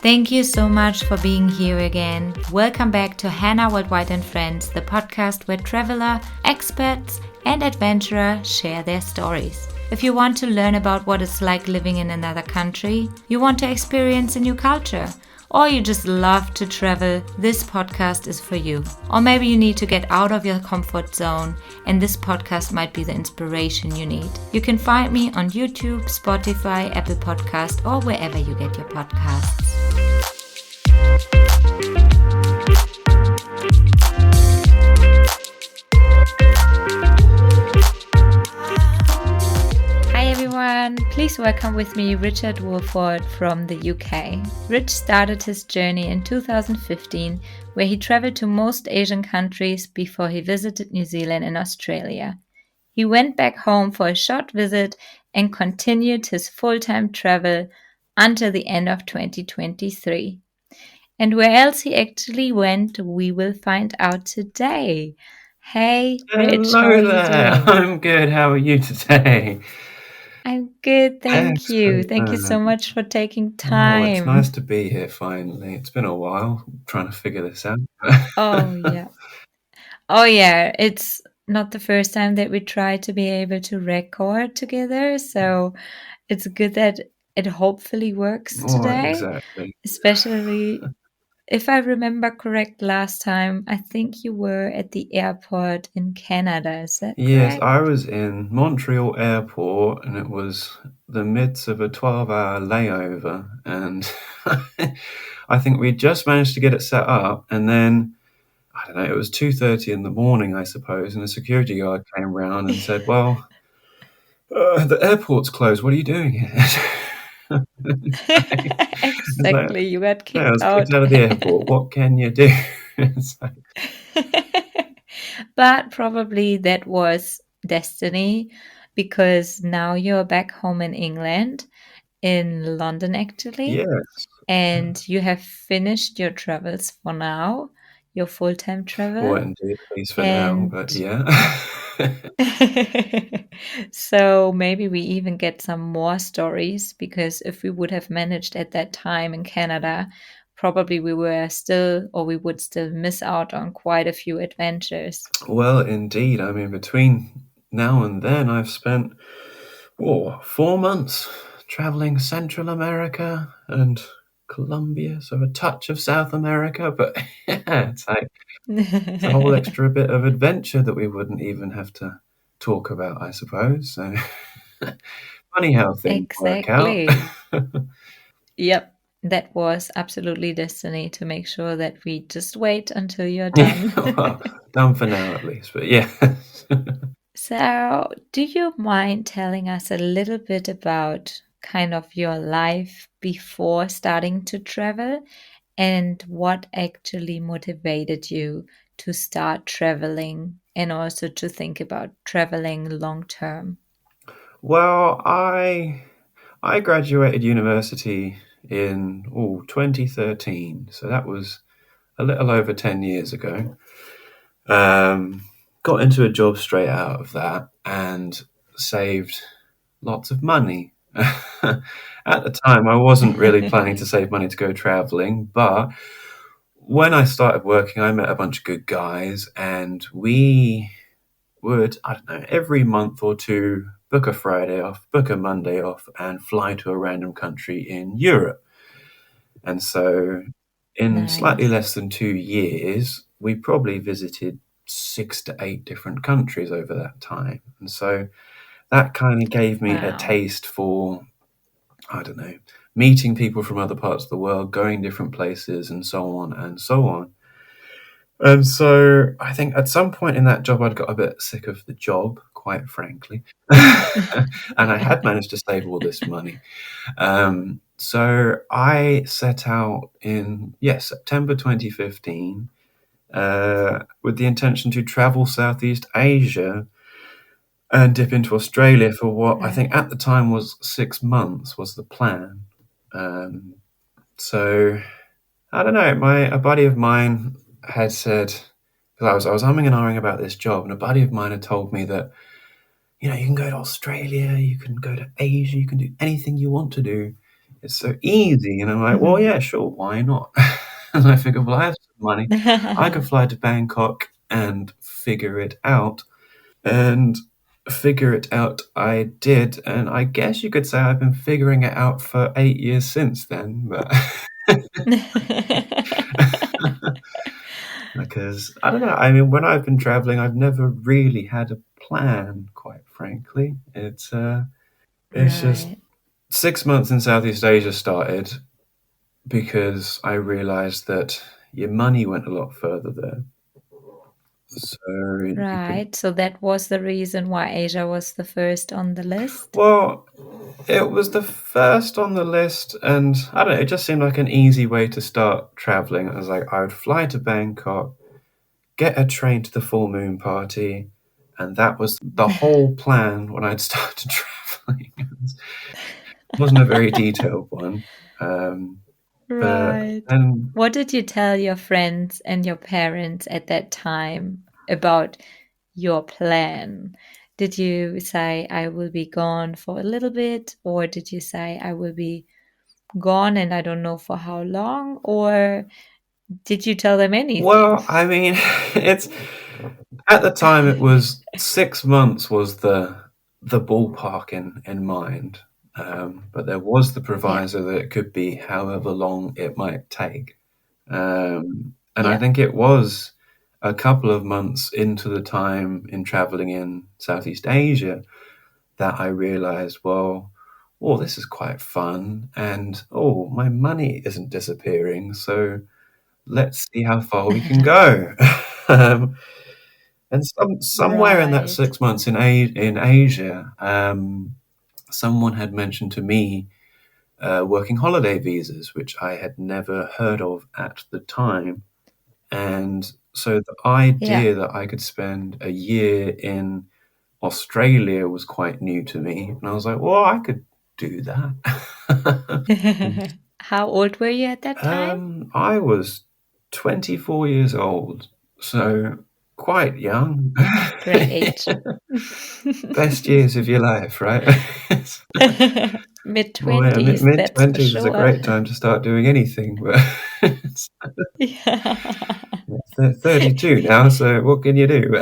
Thank you so much for being here again. Welcome back to Hannah Worldwide and Friends, the podcast where traveler, experts, and adventurer share their stories. If you want to learn about what it's like living in another country, you want to experience a new culture, or you just love to travel, this podcast is for you. Or maybe you need to get out of your comfort zone, and this podcast might be the inspiration you need. You can find me on YouTube, Spotify, Apple Podcast, or wherever you get your podcasts. Please welcome with me Richard Woolford from the UK. Rich started his journey in 2015, where he traveled to most Asian countries before he visited New Zealand and Australia. He went back home for a short visit and continued his full-time travel until the end of 2023. And where else he actually went, we will find out today. Hey, Rich, how are you doing? I'm good. How are you today? I'm good, thank you. Thank you so much for taking time. Oh, it's nice to be here finally. It's been a while trying to figure this out. Oh, yeah. It's not the first time that we try to be able to record together, so it's good that it hopefully works today. Exactly. Especially if I remember correct, last time, I think you were at the airport in Canada, is that correct? Yes, I was in Montreal airport and it was the midst of a 12-hour layover, and I think we just managed to get it set up, and then I don't know, it was 2:30 in the morning, I suppose, and a security guard came round and said, well, the airport's closed, what are you doing here? Exactly, you got kicked I was out. kicked out of the airport. What can you do? But probably that was destiny, because now you're back home in England, in London actually. Yes. And you have finished your travels for now, your full-time travel. Well, indeed, at least for now, but yeah. So maybe we even get some more stories, because if we would have managed at that time in Canada, probably we would still miss out on quite a few adventures. Well, indeed. I mean, between now and then, I've spent 4 months traveling Central America and Colombia, so a touch of South America, but yeah, it's like it's a whole extra bit of adventure that we wouldn't even have to talk about, I suppose. So funny how things work out. Yep, that was absolutely destiny, to make sure that we just wait until you're done. Well, done for now at least, but yeah. So, do you mind telling us a little bit about kind of your life before starting to travel, and what actually motivated you to start traveling and also to think about traveling long term? Well, I graduated university in 2013, so that was a little over 10 years ago. Got into a job straight out of that and saved lots of money. At the time, I wasn't really planning to save money to go traveling, but when I started working, I met a bunch of good guys, and we would, I don't know, every month or two book a Friday off, book a Monday off, and fly to a random country in Europe. And so in slightly less than 2 years, we probably visited 6 to 8 different countries over that time. And so that kind of gave me a taste for, I don't know, meeting people from other parts of the world, going different places, and so on and so on. And so I think at some point in that job, I'd got a bit sick of the job, quite frankly. And I had managed to save all this money. So I set out in, September 2015 with the intention to travel Southeast Asia and dip into Australia for what I think at the time was 6 months was the plan. So I don't know, a buddy of mine had said, because I was humming and ahhing about this job, and a buddy of mine had told me that, you can go to Australia, you can go to Asia, you can do anything you want to do it's so easy. And I'm like, well, yeah, sure, why not? And I figured, well, I have some money. I could fly to Bangkok and figure it out. And figure it out I did. And I guess you could say I've been figuring it out for 8 years since then. But because I don't know. I mean, when I've been traveling, I've never really had a plan, quite frankly. It's just Right. 6 months in Southeast Asia started because I realized that your money went a lot further there. So you could, Right. So that was the reason why Asia was the first on the list? well, it was the first on the list, and I don't know, it just seemed like an easy way to start traveling. I was like, I would fly to Bangkok, get a train to the full moon party, and that was the whole plan when I'd started traveling. It wasn't a very detailed one. But Right. then, What did you tell your friends and your parents at that time about your plan? Did you say, I will be gone for a little bit? Or did you say, I will be gone and I don't know for how long? Or did you tell them anything? well, I mean, it's at the time it was 6 months was the ballpark in mind. But there was the Yeah. proviso that it could be however long it might take. And I Yeah. think it was a couple of months into the time in traveling in Southeast Asia that I realized, well, oh, this is quite fun. And oh, my money isn't disappearing. So let's see how far we can go. um, and somewhere in that Right. 6 months in Asia, someone had mentioned to me working holiday visas, which I had never heard of at the time. And so the Yeah. idea that I could spend a year in Australia was quite new to me. And I was like, well, I could do that. How old were you at that time? I was 24 years old, so quite young. Great age. Best years of your life, right? Mid Well, yeah, 20s, mid that's for 20s is a sure. great time to start doing anything, but it's Yeah. 32 now, so what can you do?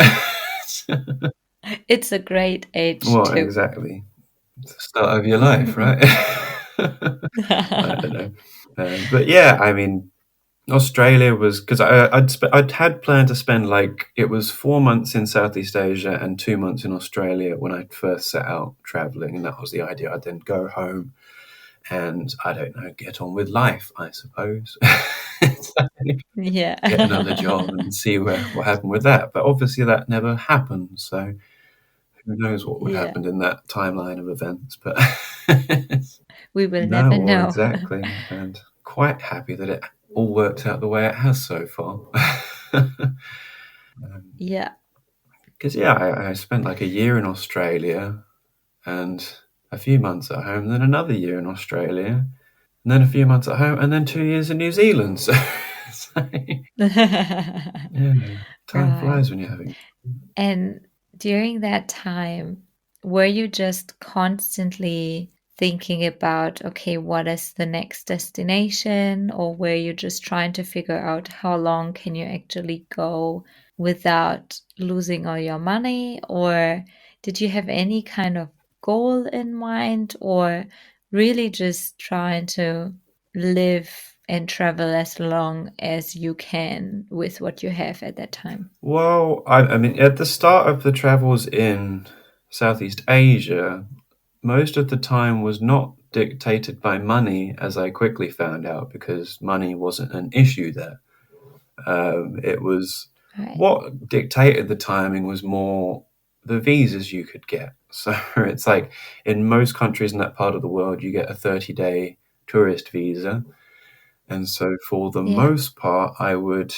It's a great age Well, too. exactly. It's the start of your life, right? I don't know. But yeah, I mean, Australia was because I'd had planned to spend like it was 4 months in Southeast Asia and 2 months in Australia when I first set out traveling, and that was the idea. I'd then go home and I don't know, get on with life, I suppose. Yeah. Get another job and see what happened with that. But obviously that never happened. So who knows what would Yeah. happen in that timeline of events? But We will no, never well, know. exactly. And quite happy that it all worked out the way it has so far. Yeah. Because yeah, I spent like a year in Australia and a few months at home, and then another year in Australia, and then a few months at home, and then 2 years in New Zealand. So yeah, time Right. flies when you're having. And during that time, were you just constantly thinking about, okay, what is the next destination? Or were you just trying to figure out how long can you actually go without losing all your money? Or did you have any kind of goal in mind? Or really just trying to live and travel as long as you can with what you have at that time? Well, I mean, at the start of the travels in Southeast Asia, most of the time was not dictated by money, as I quickly found out, because money wasn't an issue there. It was Right. what dictated the timing was more the visas you could get. So it's like in most countries in that part of the world, you get a 30-day tourist visa. And so for the Yeah. most part, I would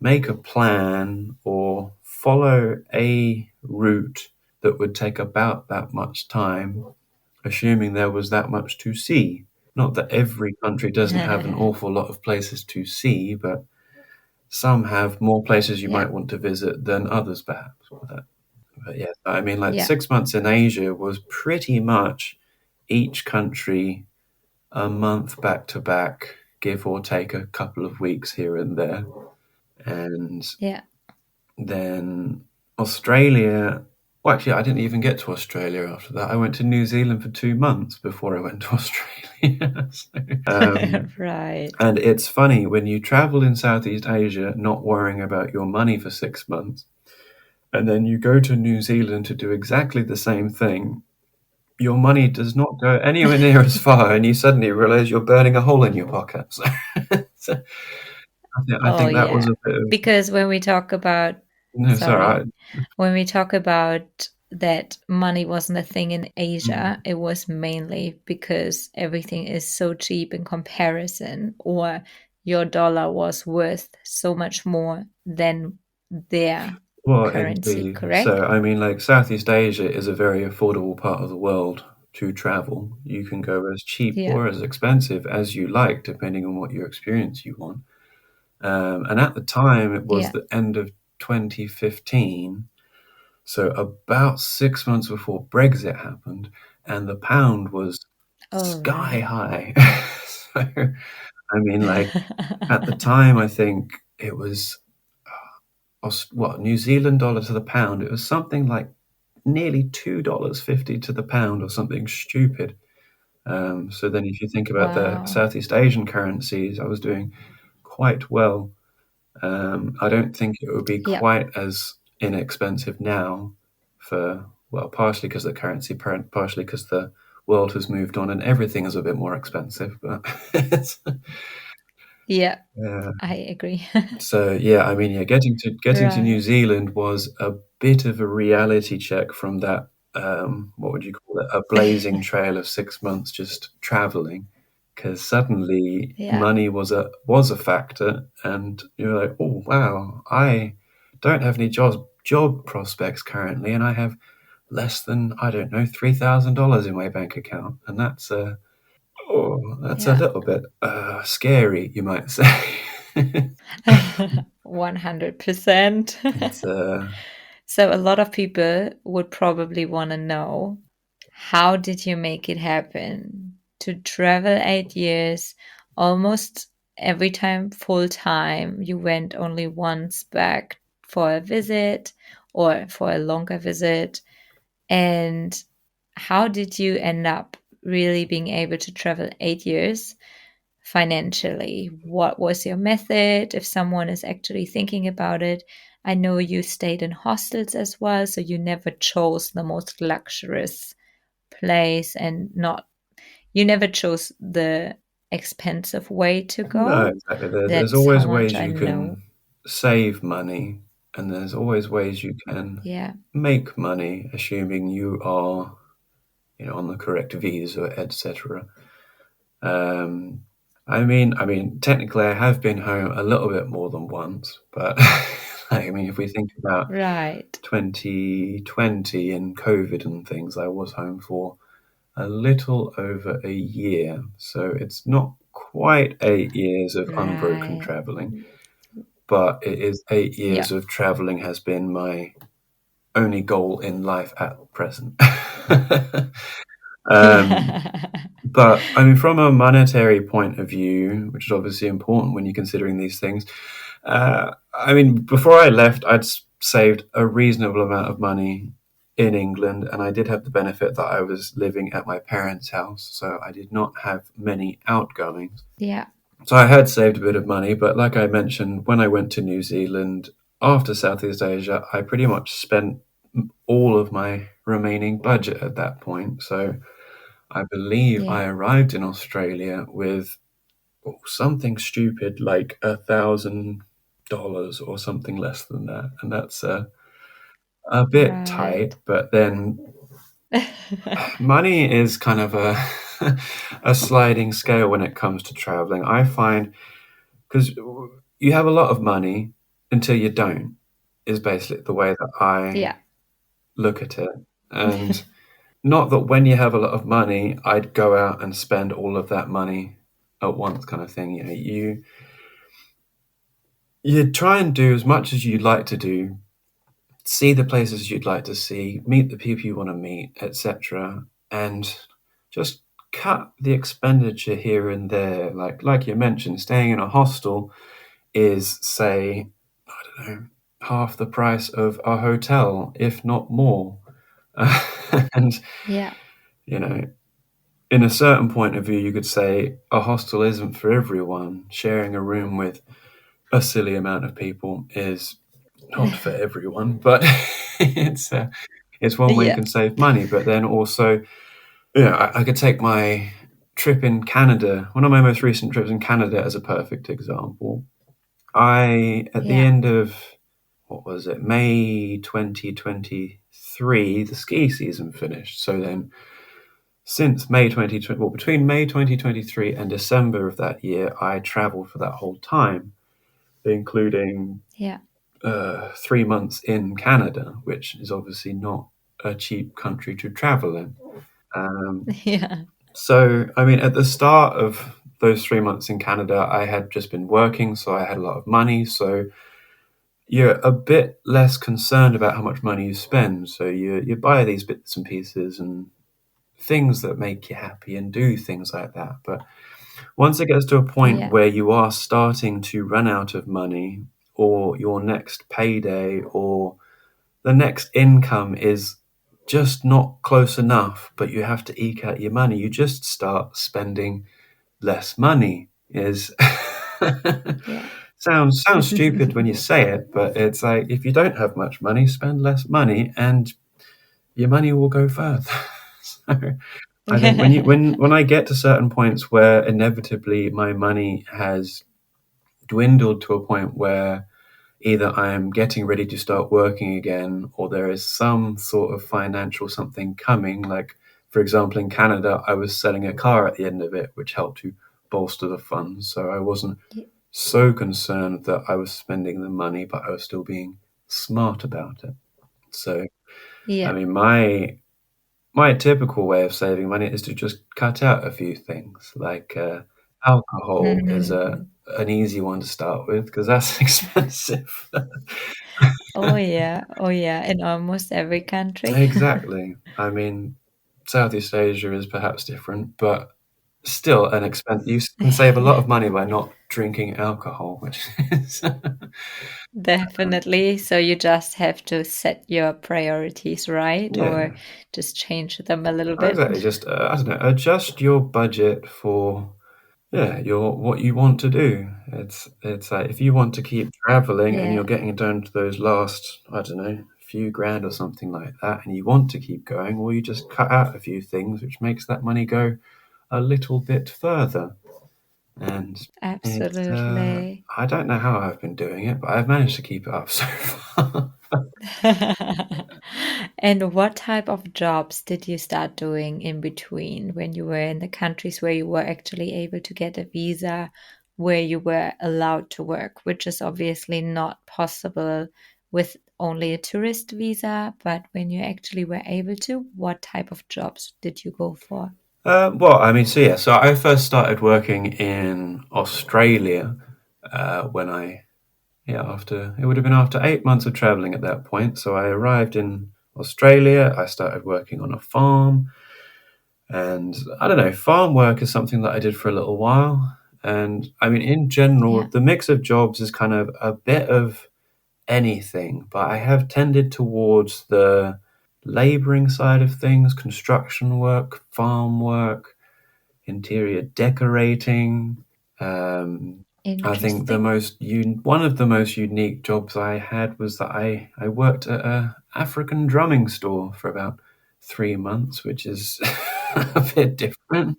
make a plan or follow a route that would take about that much time, assuming there was that much to see. Not that every country doesn't have an awful lot of places to see, but some have more places you Yeah. might want to visit than others, perhaps. But yeah, I mean, like Yeah. 6 months in Asia was pretty much each country a month back to back, give or take a couple of weeks here and there. And Yeah. then Australia, well, actually, I didn't even get to Australia after that. I went to New Zealand for 2 months before I went to Australia. Right. And it's funny, when you travel in Southeast Asia, not worrying about your money for 6 months, and then you go to New Zealand to do exactly the same thing, your money does not go anywhere near as far, and you suddenly realize you're burning a hole in your pocket. So I Oh think that was yeah. a bit of... Because when we talk about, No, it's all sorry, right. when we talk about that money wasn't a thing in Mm. Asia, it was mainly because everything is so cheap in comparison, or your dollar was worth so much more than their Well, currency, indeed. So, correct? I mean, like, Southeast Asia is a very affordable part of the world to travel. You can go as cheap Yeah. or as expensive as you like, depending on what your experience you want. And at the time, it was Yeah. the end of 2015, so about 6 months before Brexit happened, and the pound was Oh, sky right. high. So, I mean, like, at the time, I think it was, New Zealand dollar to the pound. It was something like nearly $2.50 to the pound or something stupid. So then if you think about the Wow. Southeast Asian currencies, I was doing quite well. I don't think it would be Yeah. quite as inexpensive now well, partially because of the currency, partially because the world has moved on and everything is a bit more expensive. But Yeah. yeah. I agree. So yeah, I mean, yeah, getting to New Right. Zealand was a bit of a reality check from that. What would you call it? A blazing trail of 6 months just traveling, because suddenly Yeah. money was a factor, and you're like, oh wow, I don't have any job prospects currently, and I have less than, I don't know, $3,000 in my bank account, and that's a Yeah. little bit scary, you might say. 100%. It's So a lot of people would probably want to know, how did you make it happen to travel 8 years, almost every time full time? You went only once back for a visit or for a longer visit. And how did you end up really being able to travel 8 years financially? What was your method if someone is actually thinking about it? I know you stayed in hostels as well, so you never chose the most luxurious place and not you never chose the expensive way to No, go. exactly. There's That's how always much ways I you know. can save money, and there's always ways you can Yeah. make money, assuming you are, on the correct visa, etc. Um, I mean, technically, I have been home a little bit more than once, but I mean, if we think about Right. 2020 and COVID and things, I was home for a little over a year. So it's not quite 8 years of unbroken Right. traveling, but it is 8 years Yeah. of traveling has been my only goal in life at present. um, but I mean, from a monetary point of view, which is obviously important when you're considering these things, I mean, before I left, saved a reasonable amount of money in England, and I did have the benefit that I was living at my parents' house, so I did not have many outgoings. Yeah. So I had saved a bit of money, but like I mentioned, when I went to New Zealand after Southeast Asia, I pretty much spent all of my remaining budget at that point. So I believe Yeah. I arrived in Australia with something stupid like $1,000 or something less than that, and that's a bit Right. tight. But then money is kind of a a sliding scale when it comes to traveling. I find, because you have a lot of money until you don't, is basically the way that I Yeah. look at it. And not that when you have a lot of money, I'd go out and spend all of that money at once, kind of thing. You try and do as much as you'd like to do, see the places you'd like to see, meet the people you want to meet, etc., and just cut the expenditure here and there. Like you mentioned, staying in a hostel is, say, I don't know, half the price of a hotel, if not more. And, Yeah. you know, in a certain point of view, you could say a hostel isn't for everyone. Sharing a room with a silly amount of people is not for everyone, but it's one way you Yeah. can save money. But then also, I could take my trip in Canada, one of my most recent trips in Canada, as a perfect example. At the Yeah. end of, what was it, May 2023, the ski season finished. So then, since May 2020, well, between May 2023 and December of that year, I traveled for that whole time, including Yeah. 3 months in Canada, which is obviously not a cheap country to travel in. Um, Yeah. so, I mean, at the start of those 3 months in Canada, I had just been working, so I had a lot of money. So you're a bit less concerned about how much money you spend. So you buy these bits and pieces and things that make you happy and do things like that. But once it gets to a point Yeah. where you are starting to run out of money, or your next payday or the next income is just not close enough, but you have to eke out your money, you just start spending less money. Is Yeah. sounds stupid when you say it, but it's like, if you don't have much money, spend less money and your money will go further. So I think when I get to certain points where inevitably my money has dwindled to a point where either I am getting ready to start working again, or there is some sort of financial something coming. Like, for example, in Canada, I was selling a car at the end of it, which helped to bolster the funds. So I wasn't so concerned that I was spending the money, but I was still being smart about it. So, I Yeah. mean, my typical way of saving money is to just cut out a few things. Like, alcohol is Mhm. an easy one to start with because that's expensive. Oh yeah. Oh yeah. In almost every country. Exactly. I mean, Southeast Asia is perhaps different, but still an expense. You can save a lot of money by not drinking alcohol, which is Definitely. So you just have to set your priorities right or yeah, just change them a little bit. exactly. Just I don't know, adjust your budget for your what you want to do. It's like, if you want to keep traveling and Yeah, you're getting down to those last, I don't know, few grand or something like that, and you want to keep going, well, you just cut out a few things, which makes that money go a little bit further. And it's absolutely. I don't know how I've been doing it, but I've managed to keep it up so far. And what type of jobs did you start doing in between when you were in the countries where you were actually able to get a visa, where you were allowed to work, which is obviously not possible with only a tourist visa, but when you actually were able to, what type of jobs did you go for? Well, I mean, so I first started working in Australia when after it would have been after 8 months of traveling at that point. So I arrived in Australia. I started working on a farm, and I don't know, farm work is something that I did for a little while. And I mean, in general, Yeah, the mix of jobs is kind of a bit of anything, but I have tended towards the laboring side of things, construction work, farm work, interior decorating. Um, I think interesting. one of the most unique jobs I had was that I worked at a African drumming store for about 3 months, which is a bit different.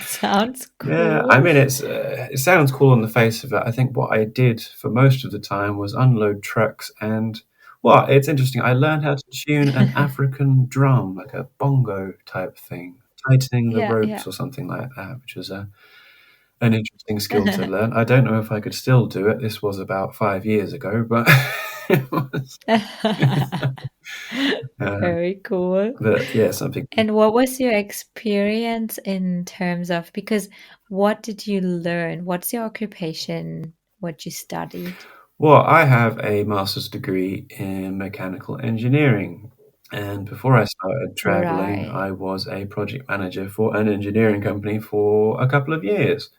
Sounds Yeah, I cool. mean, it sounds cool on the face of it. I think what I did for most of the time was unload trucks and, well, it's interesting. I learned how to tune an African drum, like a bongo type thing, tightening the Yeah, yeah. ropes or something like that, which was an interesting skill to learn. I don't know if I could still do it. This was about 5 years ago, but it was, uh, Very cool. but yeah, something. And what was your experience in terms of, because what did you learn? What's your occupation? What you studied? Well, I have a master's degree in mechanical engineering. And before I started traveling, Right. I was a project manager for an engineering company for a couple of years.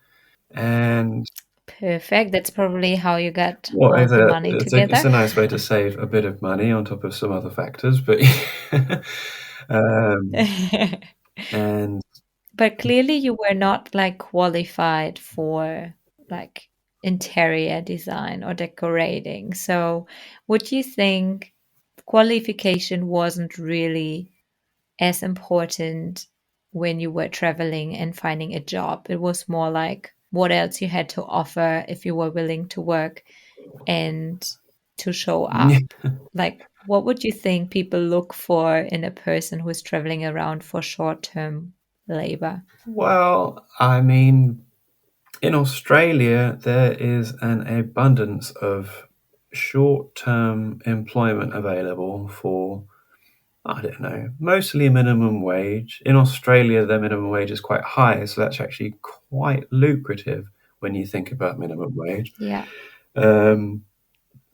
And Perfect. That's probably how you got well, all the money it's together. a nice way to save a bit of money on top of some other factors, but um, and But clearly you were not like qualified for like interior design or decorating. So would you think qualification wasn't really as important when you were traveling and finding a job? It was more like what else you had to offer if you were willing to work and to show up. Like, what would you think people look for in a person who is traveling around for short-term labor? well, I mean, in Australia, there is an abundance of short-term employment available for, I don't know, mostly minimum wage. In Australia, their minimum wage is quite high, so that's actually quite lucrative when you think about minimum wage. Yeah, Um,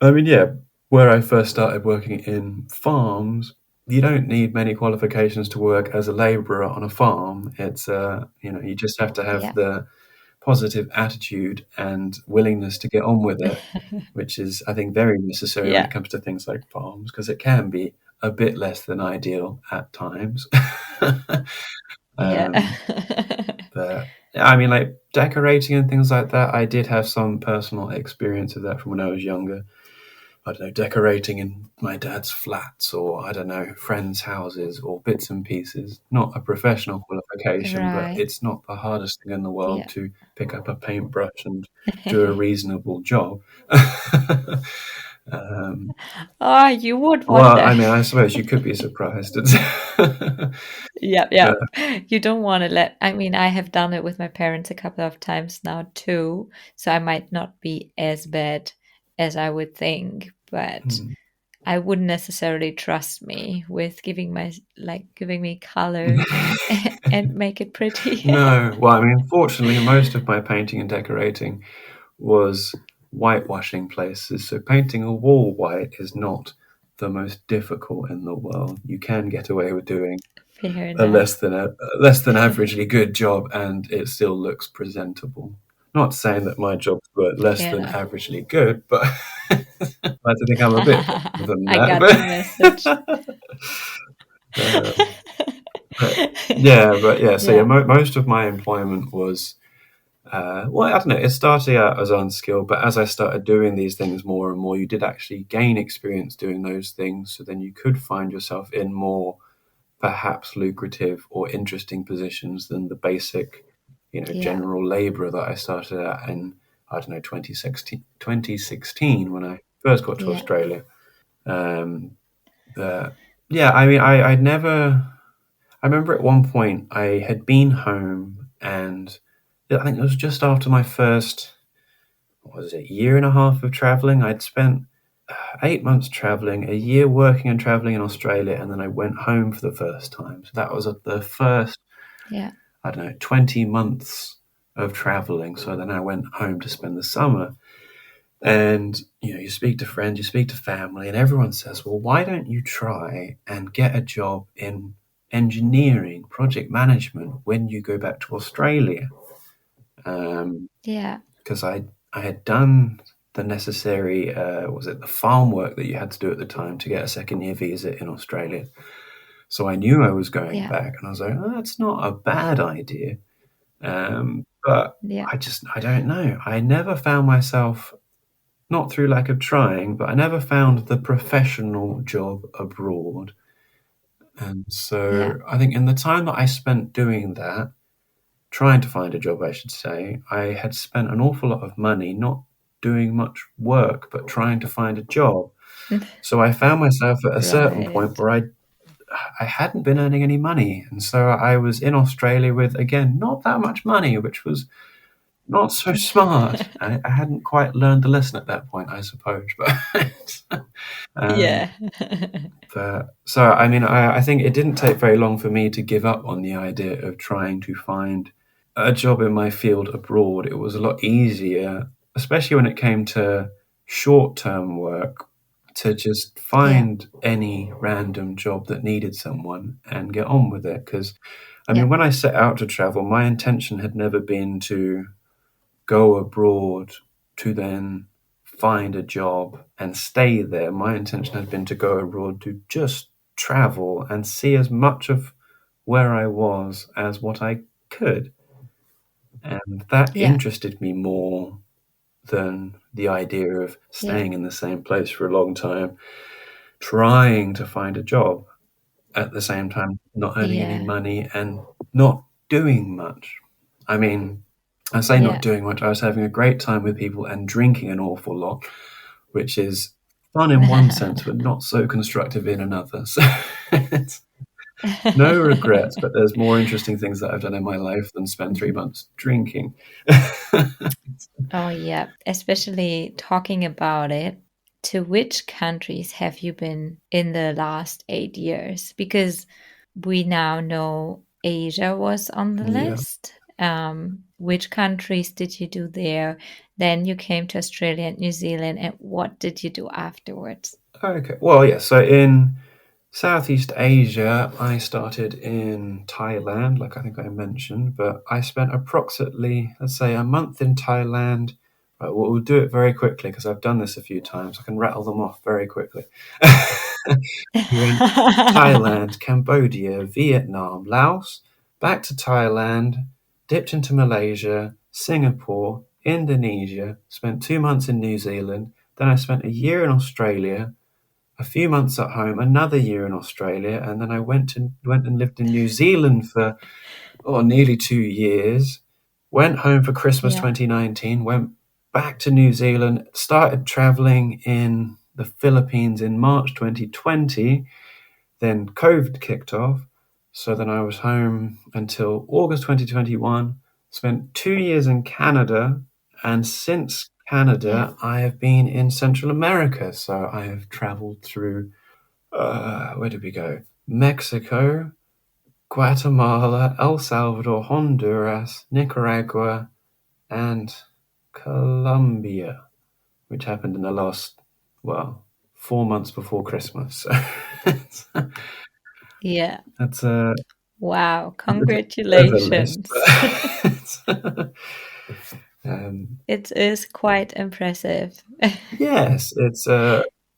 I mean, yeah, where I first started working in farms, you don't need many qualifications to work as a labourer on a farm. It's you just have to have yeah, the positive attitude and willingness to get on with it, which is, I think, very necessary when yeah, it comes to things like farms, because it can be a bit less than ideal at times. yeah. um, but I mean, like decorating and things like that, I did have some personal experience of that from when I was younger. I don't know, decorating in my dad's flats or, I don't know, friends' houses or bits and pieces. Not a professional qualification, but Right. it's not the hardest thing in the world Yeah. to pick up a paintbrush and do a reasonable job. um, Oh, you would well, wonder. I mean, I suppose you could be surprised. Yeah, Uh, yeah. You don't want to let, I mean, I have done it with my parents a couple of times now too, so I might not be as bad as I would think, but hmm. I wouldn't necessarily trust me with giving me color and make it pretty. No, well, I mean, fortunately, most of my painting and decorating was whitewashing places. So painting a wall white is not the most difficult in the world. You can get away with doing Fair a enough. less than averagely good job, and it still looks presentable. Not saying that my jobs were less Fair than enough. averagely good, but I like to think I'm a bit better than I got the message. that. But but yeah. So yeah, Yeah, most of my employment was well, I don't know. It started out as unskilled, but as I started doing these things more and more, you did actually gain experience doing those things. So then you could find yourself in more perhaps lucrative or interesting positions than the basic, yeah, general labourer that I started at in, I don't know, 2016 when I first got to yeah, Australia. Um, but yeah, I mean, I never. I remember at one point I had been home, and I think it was just after my first, what was it, year and a half of traveling. I'd spent 8 months traveling, a year working and traveling in Australia, and then I went home for the first time. So that was the first, yeah, I don't know, 20 months of traveling. So then I went home to spend the summer. And, you speak to friends, you speak to family, and everyone says, well, why don't you try and get a job in engineering, project management when you go back to Australia? yeah, Because I had done the necessary, was it the farm work that you had to do at the time to get a second year visa in Australia? So I knew I was going yeah, back, and I was like, oh, that's not a bad idea. But yeah, I don't know. I never found myself, not through lack of trying, but I never found the professional job abroad. And yeah. so I think in the time that I spent doing that, trying to find a job, I should say, I had spent an awful lot of money not doing much work, but trying to find a job. So I found myself at a certain point Right. where I hadn't been earning any money, and so I was in Australia with, again, not that much money, which was not so smart. I hadn't quite learned the lesson at that point, I suppose. But um, Yeah. so I mean, I think it didn't take very long for me to give up on the idea of trying to find a job in my field abroad. It was a lot easier, especially when it came to short-term work, to just Yeah. find any random job that needed someone and get on with it. Because, I Yeah. mean, when I set out to travel, my intention had never been to go abroad to then find a job and stay there. My intention had been to go abroad to just travel and see as much of where I was as what I could. And that Yeah. interested me more than the idea of Yeah. staying in the same place for a long time, trying to find a job at the same time, not earning any Yeah. money and not doing much. I mean, I say not Yeah. doing much. I was having a great time with people and drinking an awful lot, which is fun in one sense, but not so constructive in another. So it's no regrets, but there's more interesting things that I've done in my life than spend 3 months drinking. Oh, yeah. Especially talking about it, to which countries have you been in the last 8 years? Because we now know Asia was on the Yeah. list. Which countries did you do there? Then you came to Australia and New Zealand, and what did you do afterwards? Okay. Well, yeah. So in Southeast Asia, I started in Thailand, like I think I mentioned, but I spent approximately, let's say, a month in Thailand. Right, we'll do it very quickly because I've done this a few times. I can rattle them off very quickly. We went Thailand, Cambodia, Vietnam, Laos, back to Thailand, dipped into Malaysia, Singapore, Indonesia, spent 2 months in New Zealand. Then I spent a year in Australia, a few months at home, another year in Australia, and then I went and lived in New Zealand for nearly 2 years. Went home for Christmas Yeah. 2019. Went back to New Zealand. Started traveling in the Philippines in March 2020. Then COVID kicked off. So then I was home until August 2021. Spent 2 years in Canada, and since Yeah. Canada, I have been in Central America. So I have traveled through, where did we go? Mexico, Guatemala, El Salvador, Honduras, Nicaragua, and Colombia, which happened in the last, well, 4 months before Christmas. So it's, Yeah. that's Wow. bit of a list. Congratulations. But It is quite impressive. yes, it's.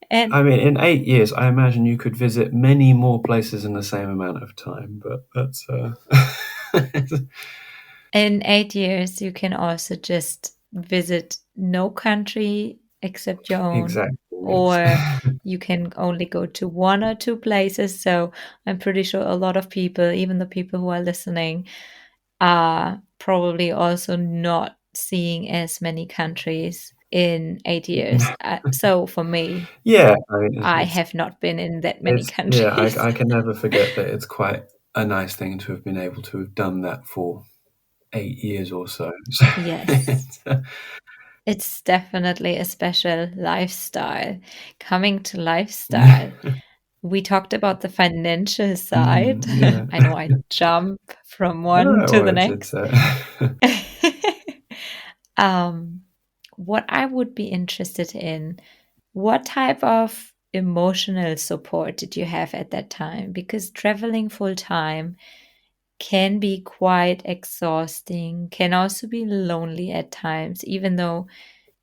And I mean, in 8 years, I imagine you could visit many more places in the same amount of time. But that's in 8 years, you can also just visit no country except your own, exactly, yes. or you can only go to one or two places. So I'm pretty sure a lot of people, even the people who are listening, are probably also not seeing as many countries in 8 years. So for me, Yeah, I mean, I have not been in that many yeah, countries. I can never forget that it's quite a nice thing to have been able to have done that for 8 years or so. So Yes. It's definitely a special lifestyle. Coming to lifestyle, we talked about the financial side. yeah. I know I jump from No, one no to the worries. It's next. um, what I would be interested in, what type of emotional support did you have at that time? Because traveling full time can be quite exhausting, can also be lonely at times, even though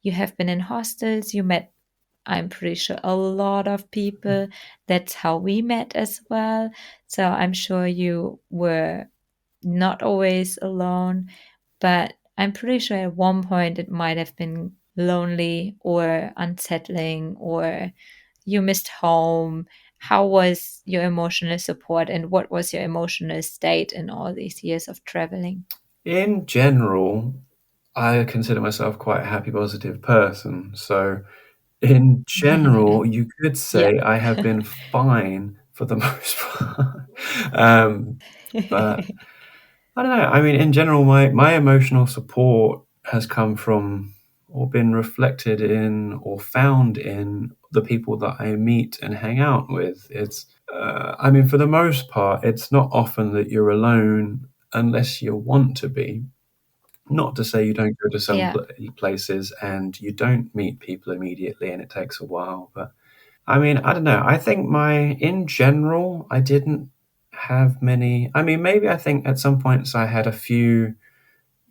you have been in hostels, you met, I'm pretty sure, a lot of people. That's how we met as well. So I'm sure you were not always alone, but I'm pretty sure at one point it might have been lonely or unsettling, or you missed home. How was your emotional support, and what was your emotional state in all these years of traveling? In general, I consider myself quite a happy, positive person. So, in general, you could Yeah. say I have been fine for the most part. But I don't know. I mean, in general, my emotional support has come from or been reflected in or found in the people that I meet and hang out with. I mean, for the most part, it's not often that you're alone unless you want to be. Not to say you don't go to some Yeah. places and you don't meet people immediately and it takes a while, but I mean, I don't know. I think in general, I didn't have many. I mean, maybe I think at some points I had a few,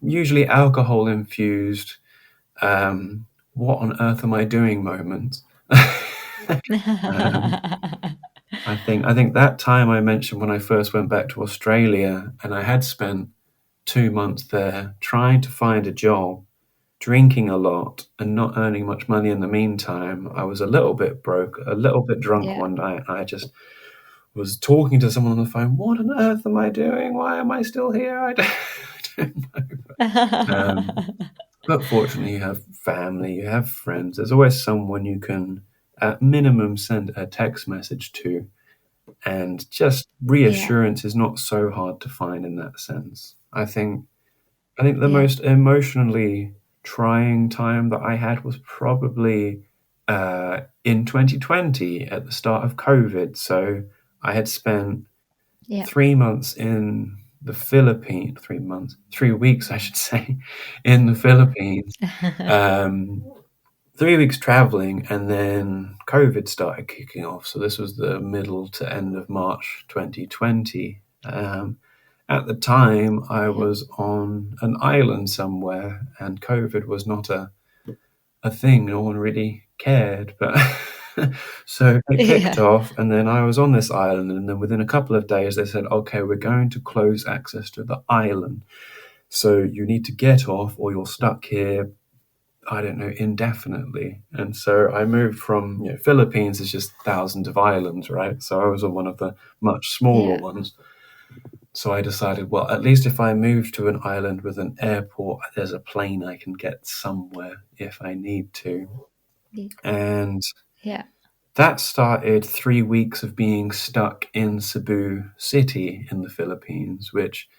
usually alcohol infused, what on earth am I doing moments. um, I think that time I mentioned when I first went back to Australia, and I had spent 2 months there trying to find a job, drinking a lot, and not earning much money in the meantime. I was a little bit broke, a little bit drunk Yeah. one night. I just was talking to someone on the phone. What on earth am I doing? Why am I still here? I don't know. But fortunately, you have family, you have friends. There's always someone you can, at minimum, send a text message to. And just Yeah. reassurance is not so hard to find in that sense. I think the Yeah. most emotionally trying time that I had was probably in 2020 at the start of COVID. So I had spent Yeah. 3 months in the Philippines, 3 months, 3 weeks, I should say, in the Philippines. Um, 3 weeks traveling, and then COVID started kicking off. So this was the middle to end of March 2020. At the time, I Yeah. was on an island somewhere, and COVID was not a thing. No one really cared. But so it kicked Yeah. off, and then I was on this island, and then within a couple of days, they said, okay, we're going to close access to the island. So you need to get off, or you're stuck here, I don't know, indefinitely. And so I moved from, Philippines is just thousands of islands, right? So I was on one of the much smaller Yeah. ones. So I decided, well, at least if I move to an island with an airport, there's a plane I can get somewhere if I need to. And Yeah. that started 3 weeks of being stuck in Cebu City in the Philippines, which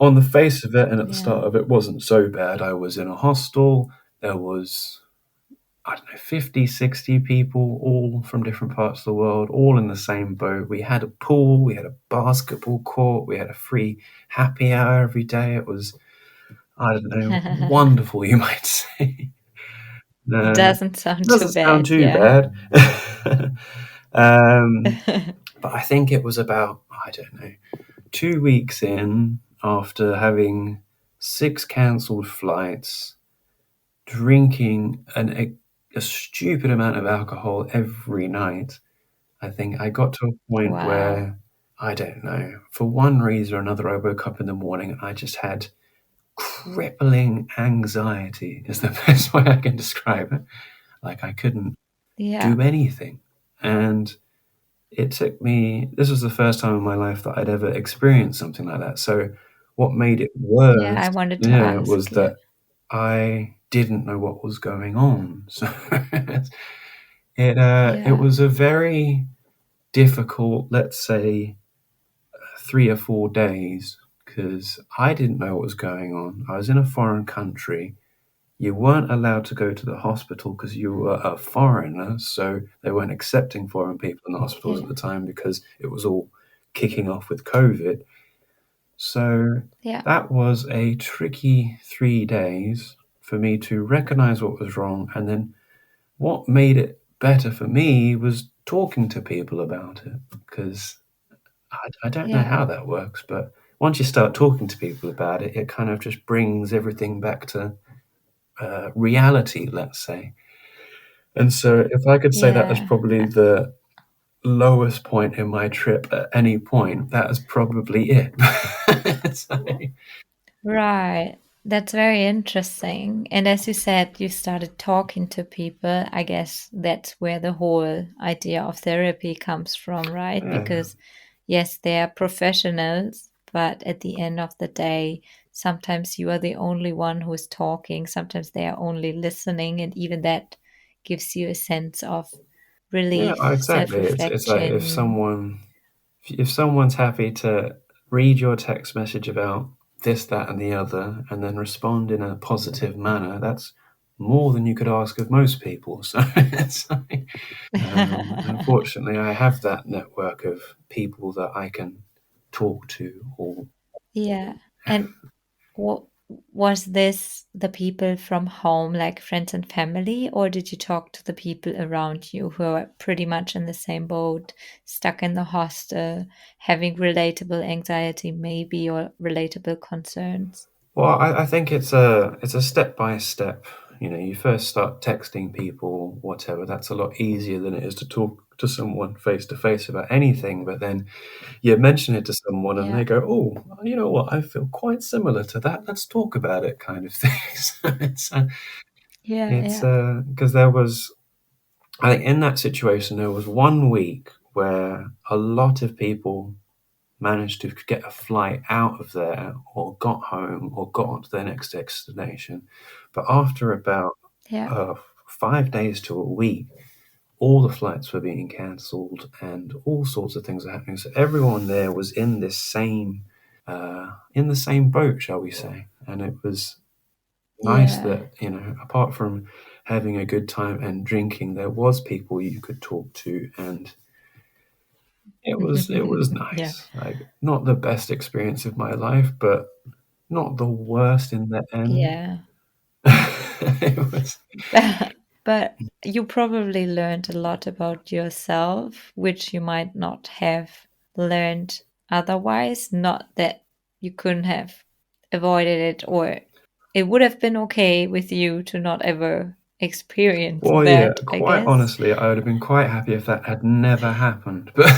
on the face of it and at the Yeah. start of it wasn't so bad. I was in a hostel. There was, I don't know, 50, 60 people, all from different parts of the world, all in the same boat. We had a pool, we had a basketball court, we had a free happy hour every day. It was, I don't know, wonderful, you might say. Doesn't sound too Doesn't sound bad. too Yeah. bad. um, but I think it was about, I don't know, 2 weeks in, after having 6 cancelled flights, drinking a stupid amount of alcohol every night. I think I got to a point Wow. where, I don't know, for one reason or another, I woke up in the morning and I just had crippling anxiety, is the best way I can describe it. Like I couldn't Yeah. do anything. And it took me, this was the first time in my life that I'd ever experienced something like that. So what made it Yeah. worse, I wanted to yeah, ask. was Yeah. that I didn't know what was going on. So it Yeah. was a very difficult, let's say, 3 or 4 days, because I didn't know what was going on. I was in a foreign country. You weren't allowed to go to the hospital because you were a foreigner, so they weren't accepting foreign people in the hospitals Yeah. at the time because it was all kicking off with COVID. So Yeah. that was a tricky 3 days for me to recognize what was wrong. And then what made it better for me was talking to people about it, because I don't know Yeah. how that works, but once you start talking to people about it, it kind of just brings everything back to reality, let's say. And so, if I could say that was Yeah. probably the lowest point in my trip at any point, that is probably it. So, Right. That's very interesting. And as you said, you started talking to people. I guess that's where the whole idea of therapy comes from, right? yeah, Because, yes, they are professionals, but at the end of the day, sometimes you are the only one who is talking, sometimes they are only listening. And even that gives you a sense of yeah, relief, self exactly. It's like reflection. if someone's happy to read your text message about this, that, and the other, and then respond in a positive manner, that's more than you could ask of most people. So it's like, unfortunately, I have that network of people that I can talk to. Or Yeah. And was this the people from home, like friends and family, or did you talk to the people around you who are pretty much in the same boat, stuck in the hostel, having relatable anxiety, maybe, or relatable concerns? Well, I think it's a step by step. You first start texting people, whatever. That's a lot easier than it is to talk to someone face to face about anything. But then you mention it to someone, and Yeah, they go, "Oh, you know what? I feel quite similar to that. Let's talk about it," kind of thing. So yeah, it's yeah, because I think in that situation there was 1 week where a lot of people managed to get a flight out of there or got home or got on to their next destination. But after about yeah, 5 days to a week, all the flights were being cancelled and all sorts of things were happening. So everyone there was in the same boat, shall we say? And it was nice yeah. that apart from having a good time and drinking, there was people you could talk to, and it was Yeah, nice. Like, not the best experience of my life, but not the worst in the end. yeah. It was. But you probably learned a lot about yourself, which you might not have learned otherwise. Not that you couldn't have avoided it, or it would have been okay with you to not ever experience Well, yeah, that, I quite guess. honestly, I would have been quite happy if that had never happened. But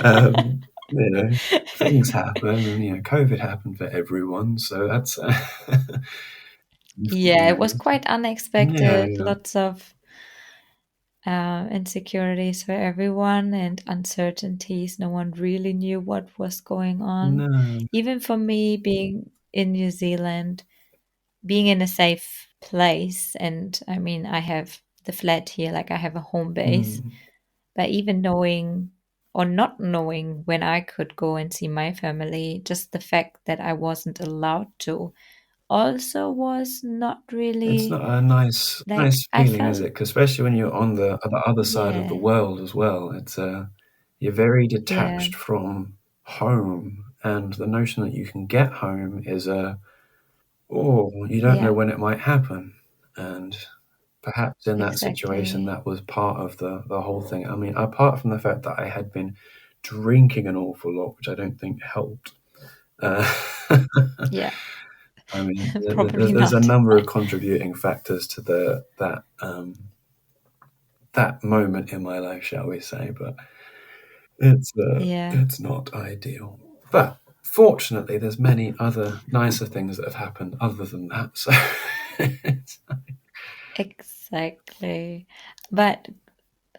um, things happen, and COVID happened for everyone, so that's Yeah, it was quite yeah, unexpected. yeah. Lots of insecurities for everyone and uncertainties. No one really knew what was going on. No. Even for me, being in New Zealand, being in a safe place, and I mean, I have the flat here, like I have a home base, Mm. but even knowing or not knowing when I could go and see my family, just the fact that I wasn't allowed to also was not It's really not a nice like I feeling, is felt, it? 'Cause especially when you're on the other side of the yeah, world as well. You're very yeah, detached from home, and the notion that you can get home is oh, you don't know yeah, when it might happen. And perhaps in that situation, exactly. that was part of the whole thing. I mean, apart from the fact that I had been drinking an awful lot, which I don't think helped. Uh, Yeah, I mean, probably there's a not. number of contributing factors to that moment in my life, shall we say, but Yeah, it's not ideal. But fortunately, there's many other nicer things that have happened other than that. So exactly. But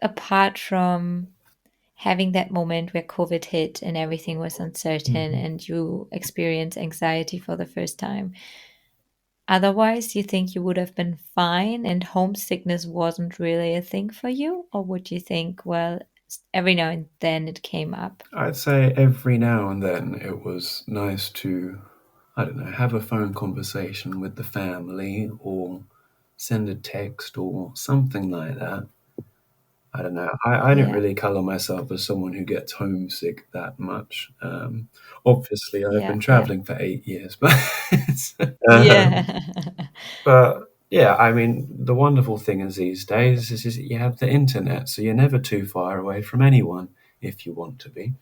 apart from having that moment where COVID hit and everything was uncertain Mhm. and you experienced anxiety for the first time, otherwise, you think you would have been fine and homesickness wasn't really a thing for you? Or would you think, well, every now and then it came up? I'd say every now and then it was nice to, I don't know, have a phone conversation with the family or send a text or something like that. I don't know. I don't Yeah, really colour myself as someone who gets homesick that much. Obviously, I've yeah, been yeah. travelling for 8 years, but um, Yeah. but yeah, I mean, the wonderful thing is these days is that you have the internet, so you're never too far away from anyone if you want to be,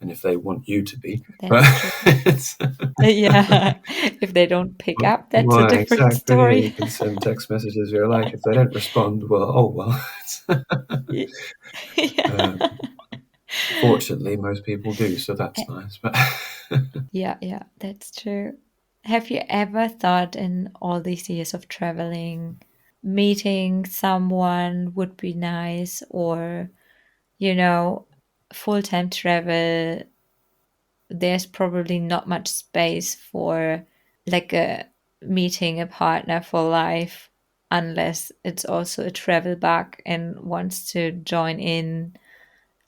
and if they want you to be. But That's true. it's, Yeah. If they don't pick up, that's a why different exactly? Yeah, you story. can send text messages you're like. If they don't respond, well, oh well. Ye Yeah. um, Fortunately, most people do, so that's nice. But Yeah, yeah, that's true. Have you ever thought in all these years of traveling, meeting someone would be nice, or, you know, full-time travel, there's probably not much space for like a meeting a partner for life unless it's also a travel bug and wants to join in.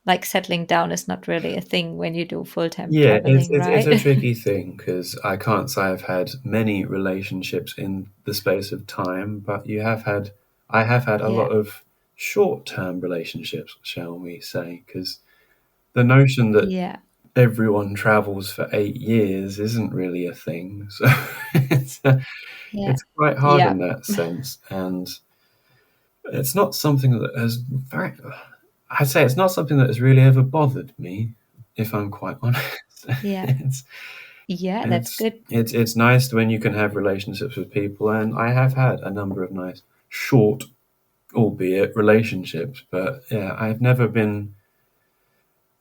Like settling down is not really a thing when you do full-time yeah, it's traveling, it's it's a right? tricky thing because I can't say I've had many relationships in the space of time, but I have had a Yeah, lot of short-term relationships, shall we say? Because the notion that yeah, everyone travels for 8 years isn't really a thing. So it's Yeah. it's quite hard Yeah. in that sense, and it's not something that has very. I'd say it's not something that has really ever bothered me, if I'm quite honest. Yeah. it's Yeah, that's it's good. it's nice when you can have relationships with people, and I have had a number of nice, short, albeit relationships. But yeah, I've never been.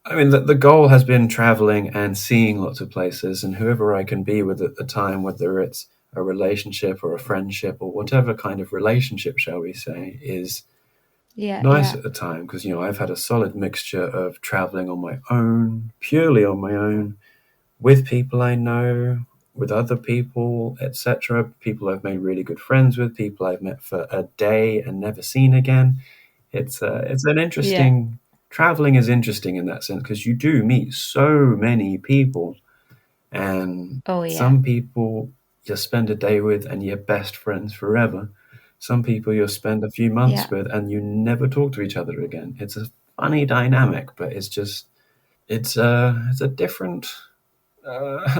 I mean, the goal has been traveling and seeing lots of places, and whoever I can be with at the time, whether it's a relationship or a friendship or whatever kind of relationship, shall we say, is Yeah, nice yeah, at the time, because I've had a solid mixture of traveling on my own, purely on my own, with people I know, with other people, etc. People I've made really good friends with, people I've met for a day and never seen again. It's an yeah. interesting. Traveling is interesting in that sense, because you do meet so many people, and Oh, yeah. some people you'll spend a day with and you're best friends forever. Some people you'll spend a few months Yeah, with and you never talk to each other again. It's a funny dynamic, but it's a different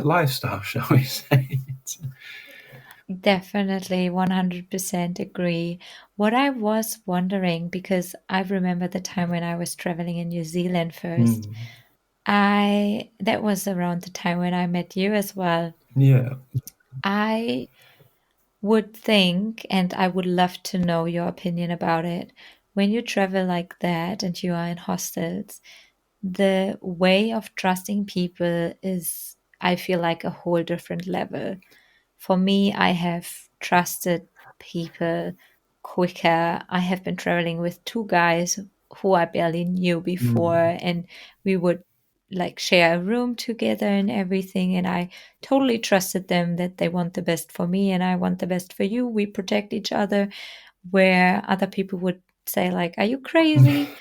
lifestyle, shall we say? definitely 100% agree. What I was wondering, because I remember the time when I was traveling in New Zealand first, Hmm. that was around the time when I met you as well. Yeah. I would think, and I would love to know your opinion about it, when you travel like that and you are in hostels, the way of trusting people is, I feel like, a whole different level. For me, I have trusted people quicker. I have been traveling with two guys who I barely knew before, Mm. and we would like share a room together and everything. And I totally trusted them that they want the best for me and I want the best for you. We protect each other, where other people would say, like, are you crazy?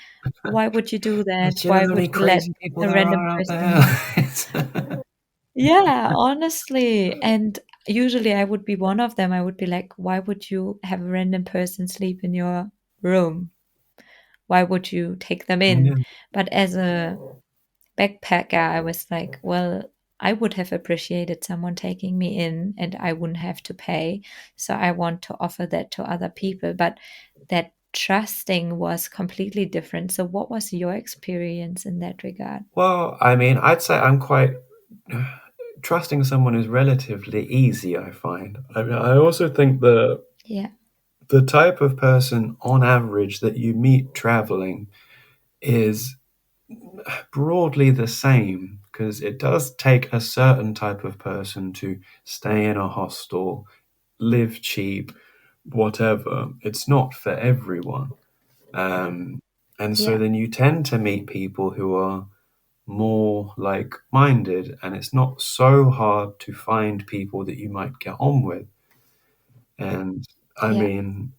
Why would you do that? But you know Why how would many you let crazy people a there random are out person? there? Yeah, honestly. And usually I would be one of them. I would be like, why would you have a random person sleep in your room? Why would you take them in? Yeah. But as a backpacker, I was like, well, I would have appreciated someone taking me in and I wouldn't have to pay. So I want to offer that to other people. But that trusting was completely different. So, what was your experience in that regard? Well, I mean, I'd say I'm quite trusting someone is relatively easy, I find. I mean, I also think Yeah, the type of person on average that you meet traveling is broadly the same, because it does take a certain type of person to stay in a hostel, live cheap, whatever. It's not for everyone. Um, and so yeah, then you tend to meet people who are more like minded, and it's not so hard to find people that you might get on with. And I yeah, mean,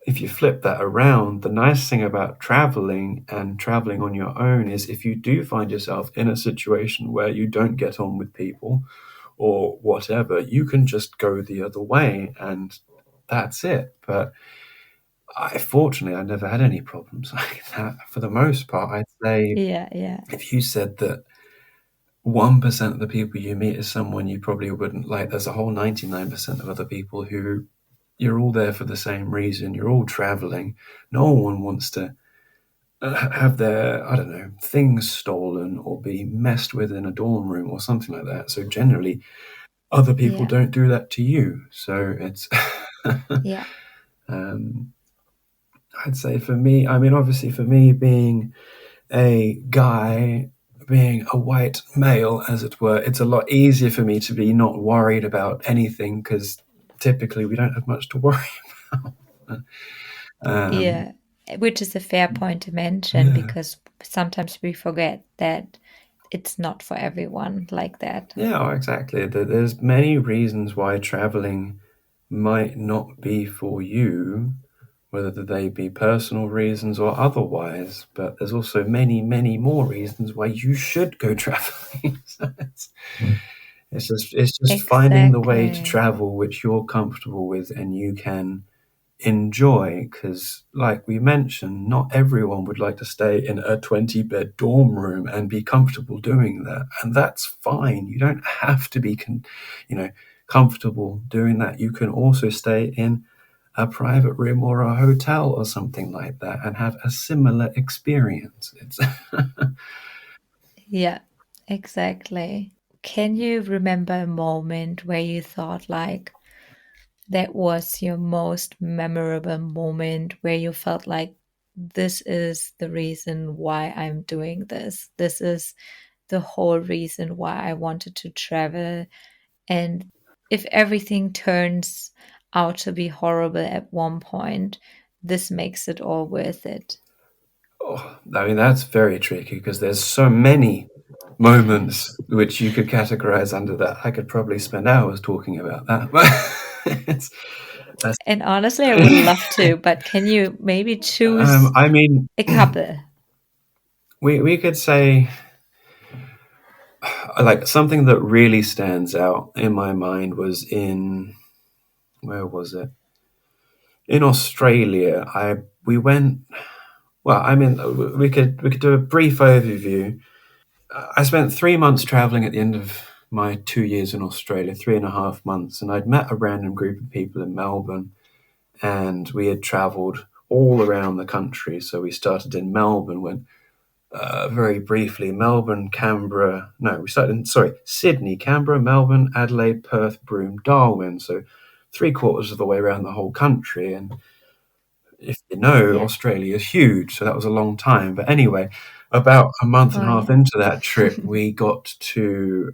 if you flip that around, the nice thing about traveling and traveling on your own is if you do find yourself in a situation where you don't get on with people or whatever, you can just go the other way and that's it. But fortunately, I never had any problems like that. For the most part, I'd say yeah, yeah, if you said that 1% of the people you meet is someone you probably wouldn't like, there's a whole 99% of other people who you're all there for the same reason. You're all traveling. No one wants to have their, I don't know, things stolen or be messed with in a dorm room or something like that. So generally, other people yeah, don't do that to you. So it's, yeah, um, I'd say for me, I mean, obviously for me being a guy, being a white male, as it were, it's a lot easier for me to be not worried about anything, because typically we don't have much to worry about. Um, yeah. Which is a fair point to mention yeah. because sometimes we forget that it's not for everyone like that. Yeah, oh, exactly. There's many reasons why traveling might not be for you, whether they be personal reasons or otherwise. But there's also many, many more reasons why you should go traveling. So it's just finding the way to Exactly. travel which you're comfortable with and you can enjoy, because like we mentioned, not everyone would like to stay in a 20-bed dorm room and be comfortable doing that, and that's fine. You don't have to be comfortable doing that. You can also stay in a private room or a hotel or something like that and have a similar experience. It's Yeah, exactly. Can you remember a moment where you thought like that was your most memorable moment where you felt like this is the reason why I'm doing this? This is the whole reason why I wanted to travel. And if everything turns out to be horrible at one point, this makes it all worth it. I mean, that's very tricky because there's so many moments which you could categorize under that. I could probably spend hours talking about that. But that's, And honestly, I would love to, but can you maybe choose I mean, a couple? we could say like something that really stands out in my mind was in where was it? In Australia. We went. Well, I mean, we could do a brief overview. I spent 3 months traveling at the end of my 2 years in Australia, 3.5 months, and I'd met a random group of people in Melbourne, and we had travelled all around the country. So we started in Melbourne, went very briefly Melbourne, Canberra. No, we started in Sydney, Canberra, Melbourne, Adelaide, Perth, Broome, Darwin. So 3/4 of the way around the whole country, and if you know, Yeah. Australia is huge, so that was a long time. But anyway, about a month and Oh, a half yeah. into that trip, we got to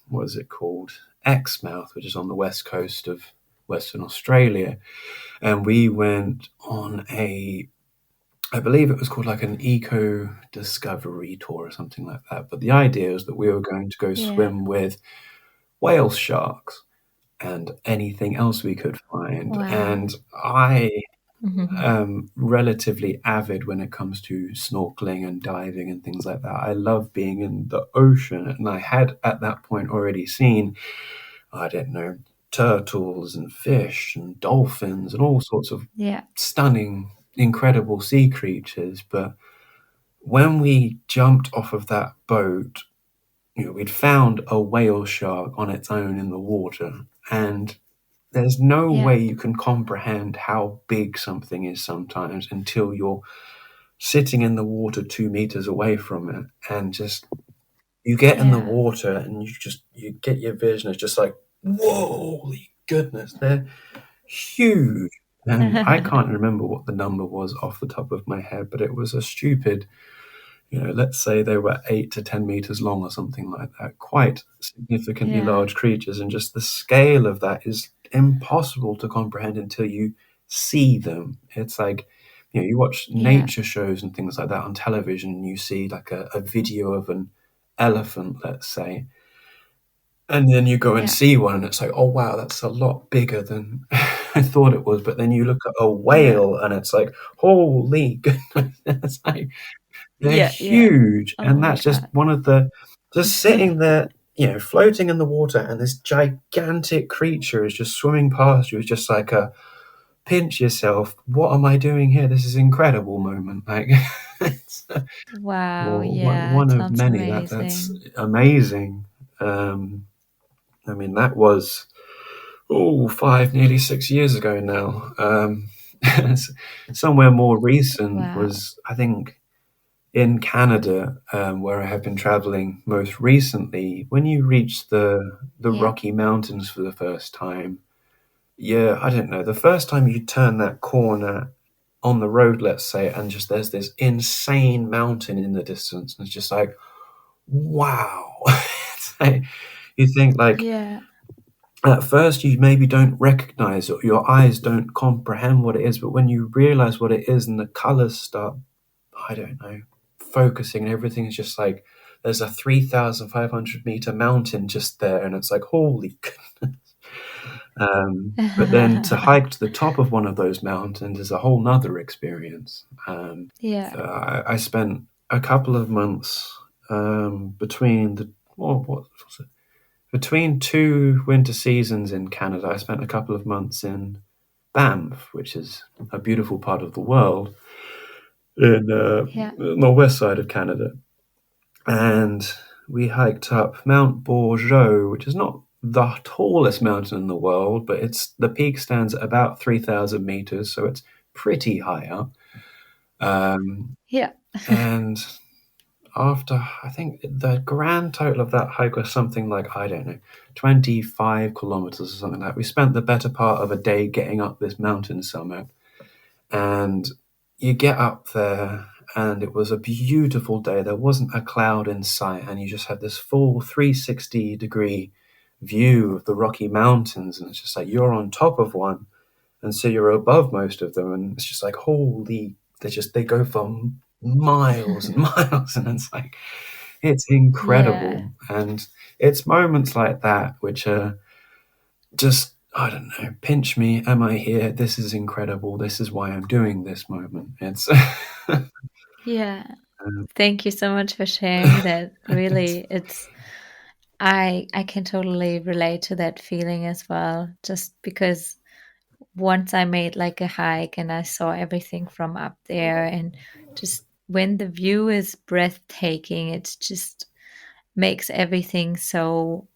what is it called? Exmouth, which is on the west coast of Western Australia, and we went on I believe it was called like an eco discovery tour or something like that. But the idea was that we were going to go Yeah. swim with whale sharks and anything else we could find. Wow. And I Mhm. relatively avid when it comes to snorkeling and diving and things like that. I love being in the ocean, and I had at that point already seen, I don't know, turtles and fish and dolphins and all sorts of Yeah. stunning, incredible sea creatures. But when we jumped off of that boat, we'd found a whale shark on its own in the water, and there's no Yeah. way you can comprehend how big something is sometimes until you're sitting in the water 2 meters away from it, and just you get in the Yeah. water and you get your vision. It's just like, whoa, holy goodness, they're huge. And I can't remember what the number was off the top of my head, but it was a stupid, let's say they were 8 to 10 meters long or something like that. Quite significantly Yeah. large creatures, and just the scale of that is impossible to comprehend until you see them. It's like, you watch Yeah. nature shows and things like that on television, and you see like a video of an elephant, let's say, and then you go and Yeah. see one, and it's like, oh wow, that's a lot bigger than I thought it was. But then you look at a Yeah. whale, and it's like, holy goodness, it's like they're Yeah. Yeah. huge, Oh and my that's just God. one of the just sitting there, floating in the water, and this gigantic creature is just swimming past you. It's just like a pinch yourself. What am I doing here? This is incredible moment. Like, it's, Wow. well, Yeah. one It of sounds many. That's amazing. amazing. I mean, that was 5, nearly 6 years ago now. Somewhere more recent Wow. was, I think, in Canada, where I have been traveling most recently. When you reach the Yeah. Rocky Mountains for the first time, yeah, I don't know, the first time you turn that corner on the road, let's say, and just there's this insane mountain in the distance, and it's just like, wow. It's like, you think like Yeah. at first you maybe don't recognize it, your eyes don't comprehend what it is, but when you realize what it is and the colors start, I don't know, focusing, and everything is just like there's a 3,500-meter mountain just there, and it's like, holy goodness. But then to hike to the top of one of those mountains is a whole nother experience. Yeah. So I spent a couple of months between what was it? Between two winter seasons in Canada. I spent a couple of months in Banff, which is a beautiful part of the world in Yeah. the northwest side of Canada. And we hiked up Mount Bourgeau, which is not the tallest mountain in the world, but the peak stands at about 3,000 meters, so it's pretty high up. Um, Yeah. and after, I think the grand total of that hike was something like, I don't know, 25 kilometers or something like that. We spent the better part of a day getting up this mountain summit, and you get up there, and it was a beautiful day. There wasn't a cloud in sight, and you just had this full 360-degree view of the Rocky Mountains, and it's just like you're on top of one, and so you're above most of them, and it's just like holy. They go for miles and miles, and it's Yeah. incredible. And it's moments like that which are just, I don't know, pinch me. Am I here? This is incredible. This is why I'm doing this moment. It's, Yeah. um, Thank you so much for sharing that. it's Really, it's I can totally relate to that feeling as well. Just because once I made like a hike and I saw everything from up there, and just when the view is breathtaking, it just makes everything so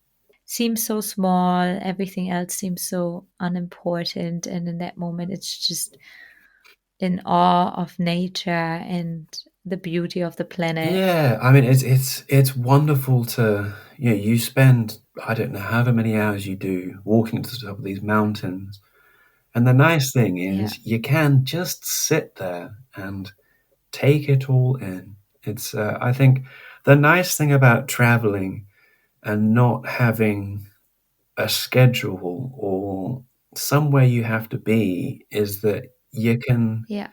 seems so small, everything else seems so unimportant, and in that moment it's just in awe of nature and the beauty of the planet. yeah. I mean, it's wonderful to you spend, I don't know however many hours you do walking to the top of these mountains, and the nice thing Yeah, is you can just sit there and take it all in. It's I think the nice thing about traveling and not having a schedule or somewhere you have to be is that you can yeah,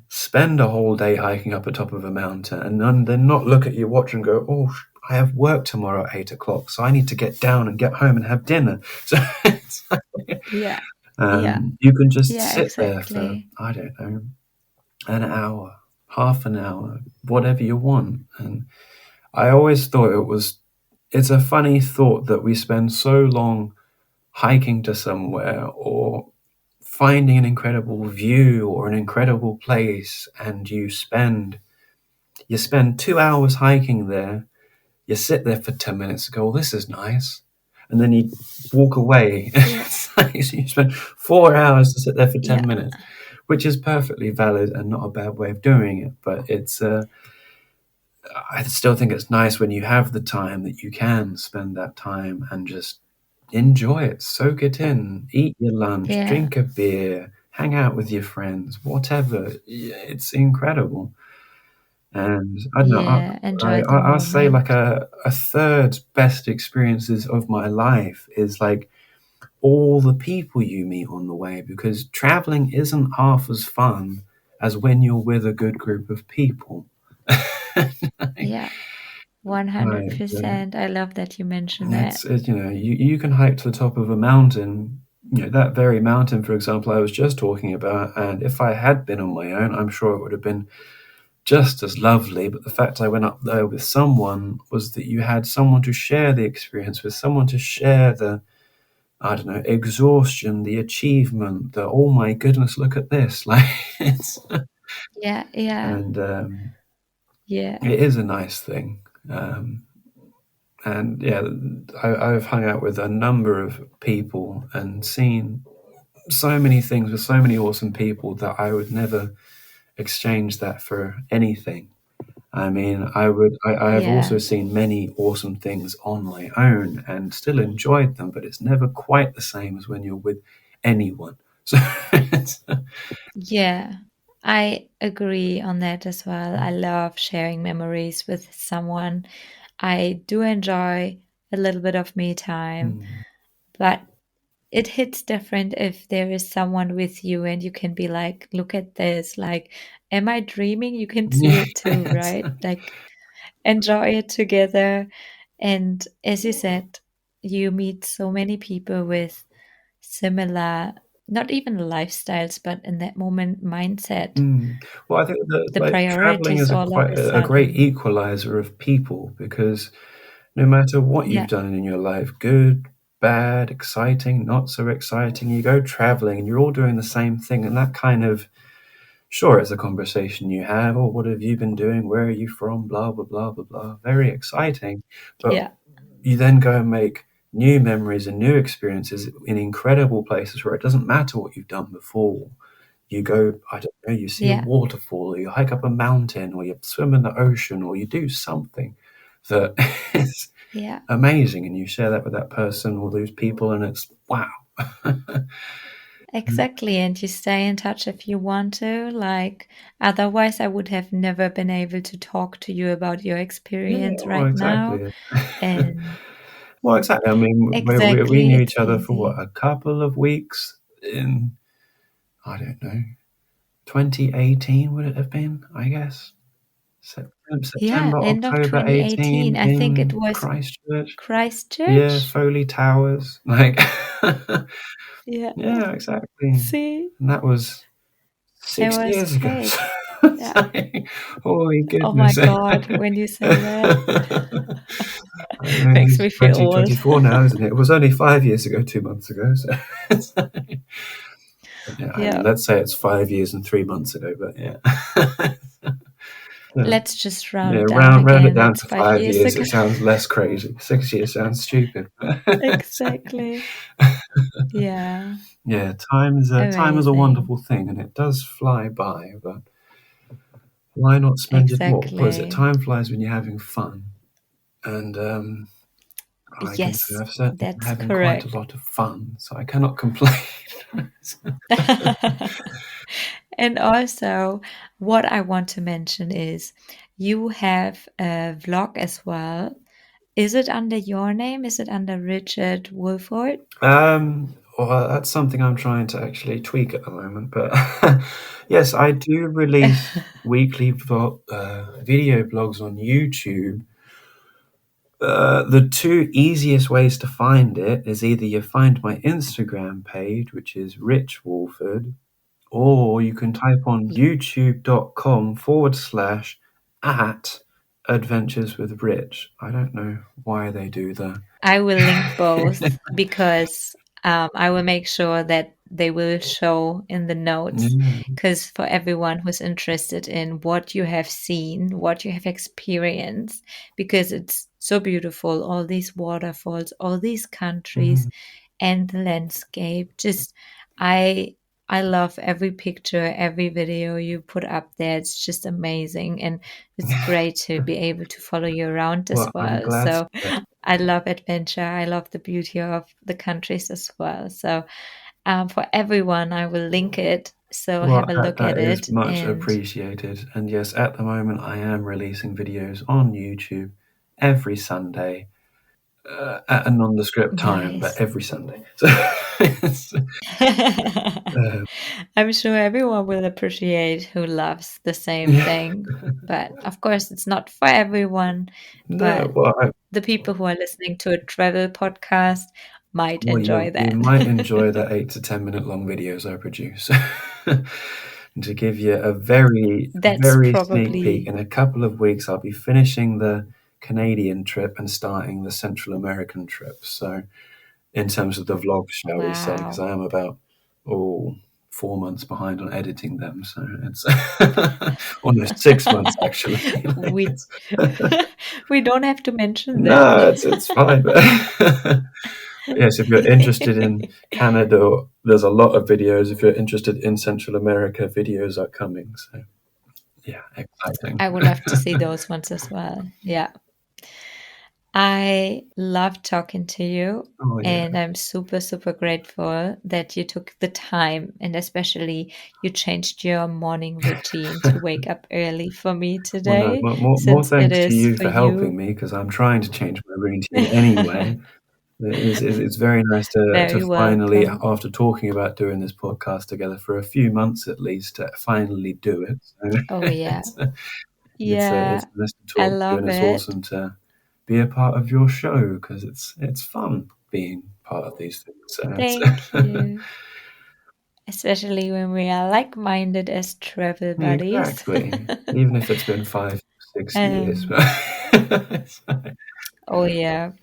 spend a whole day hiking up the top of a mountain and then not look at your watch and go, oh, I have work tomorrow at 8 o'clock, so I need to get down and get home and have dinner. So it's like, yeah, yeah, you can just yeah, sit there for, exactly. I don't know, an hour, half an hour, whatever you want. And I always thought it's a funny thought that we spend so long hiking to somewhere or finding an incredible view or an incredible place, and you spend 2 hours hiking there, you sit there for 10 minutes and go, well, this is nice, and then you walk away. Yeah, It's like, so you spend 4 hours to sit there for yeah, 10 minutes, which is perfectly valid and not a bad way of doing it, but I still think it's nice when you have the time that you can spend that time and just enjoy it, soak it in, eat your lunch, yeah, drink a beer, hang out with your friends, whatever. It's incredible. And I don't know, yeah. Enjoy the I'll say like moment. a third best experiences of my life is like all the people you meet on the way, because traveling isn't half as fun as when you're with a good group of people. Yeah, Like, 100%. I love that you mentioned that. you can hike to the top of a mountain, that very mountain, for example, I was just talking about, and if I had been on my own, I'm sure it would have been just as lovely. But the fact I went up there with someone was that you had someone to share the experience with, someone to share the, I don't know, exhaustion, the achievement, the, oh my goodness, look at this. Like, Yeah, yeah, and yeah, it is a nice thing. And yeah, I've hung out with a number of people and seen so many things with so many awesome people that I would never exchange that for anything. I mean, I have yeah. also seen many awesome things on my own and still enjoyed them, but it's never quite the same as when you're with anyone. So it's, Yeah, I agree on that as well. I love sharing memories with someone. I do enjoy a little bit of me time, mm, but it hits different if there is someone with you and you can be like, look at this. Like, am I dreaming? You can see yeah, it too, right? Like, enjoy it together. And as you said, you meet so many people with similar, not even lifestyles, but in that moment, mindset. mm. Well, I think that The like traveling priorities is a all of quite a a great sudden. equalizer of people because no matter what you've Yeah, done in your life, good, bad, exciting, not so exciting. You go traveling and you're all doing the same thing, and that kind of, sure, it's a conversation you have. Oh, what have you been doing? Where are you from? Blah, blah, blah, blah, blah. Very exciting. But Yeah. you then go and make new memories and new experiences in incredible places where it doesn't matter what you've done before. You go, I don't know, you see a Yeah. waterfall, or you hike up a mountain, or you swim in the ocean, or you do something that is Yeah. amazing, and you share that with that person or those people, and it's wow. Exactly. And you stay in touch if you want to. Like, otherwise, I would have never been able to talk to you about your Yeah, experience well, right now. exactly. And Well, exactly. I mean, we exactly, knew it's each other for easy. what, a couple of weeks in, I don't know, 2018 would it have been, I guess? Yeah, September, end of October 2018. 18 I think it in was Christchurch. Yeah, Christchurch. Foley Towers. Like, Yeah. yeah, exactly. See, And that was it 6 was years ago. fate. It's Yeah. like, holy Oh my goodness. God, when you say that, I mean, makes it's me feel old. 2024 now, isn't it? It was only 5 years ago, 2 months ago. So it's like, yeah, I mean, Yeah. let's say it's 5 years and 3 months ago, but yeah. Yeah. Let's just Yeah, round down round it again. down It's to 5 5 years years. ago. It sounds less crazy. 6 years sounds stupid. Exactly. Yeah. Yeah, time is a Amazing. wonderful thing, and it does fly by. But why not spend it? What is it? Exactly. Time flies when you're having fun, and I can say Yes, I've certainly been that's having quite a correct. lot of fun, so I cannot complain. And also, what I want to mention is you have a vlog as well. Is it under your name? Is it under Richard Woolford? Well, that's something I'm trying to actually tweak at the moment. But yes, I do release weekly video blogs on YouTube. The two easiest ways to find it is either you find my Instagram page, which is Rich Woolford, or you can type on youtube.com/at adventures with Rich. I don't know why they do that. I will link both because I will make sure that they will show in the notes. Yeah. Because for everyone who's interested in what you have seen, what you have experienced, because it's so beautiful, all these waterfalls, all these countries, Mm. and the landscape. Just I I love every picture, every video you put up there. It's just amazing, and it's great to be able to follow you around as Well, I'm well. glad to So hear. I love adventure. I love the beauty of the countries as well. So for everyone, I will link it. So Well, have a that look at that is it. much And appreciated. And yes, at the moment, I am releasing videos on YouTube every Sunday, at a nondescript time, but nice. every Sunday. So it's, I'm sure everyone will appreciate who loves the same yeah. thing. But of course, it's not for everyone. No, But well, the people who are listening to a travel podcast might well, enjoy you that. might enjoy the 8 to 10 minute long videos I produce. And to give you a very, That's very sneak peek, probably, in a couple of weeks, I'll be finishing the Canadian trip and starting the Central American trip. So, in terms of the vlog, shall we say, because wow. I am about, 4 months behind on editing them. So, it's almost 6 months, actually. Like, we we don't have to mention that. no, it's fine. Yes, if you're interested in Canada, there's a lot of videos. If you're interested in Central America, videos are coming. So yeah, exciting. I would love to see those ones as well. Yeah. I love talking to you, Oh yeah. and I'm super, super grateful that you took the time, and especially you changed your morning routine to wake up early for me Well, no, today, more since it thanks to is you for for helping you. me because I'm trying to change my routine anyway. It's very nice to Very finally, welcome. after talking about doing this podcast together for a few months at least, to finally do it. So Oh, yeah. it's Yeah, it's nice to I talk to you, and love it's it. awesome to be a part of your show because it's fun being part of these things. So Thank you. Especially when we are like-minded as travel buddies. exactly, even if it's been 5, 6 years. Um, oh yeah,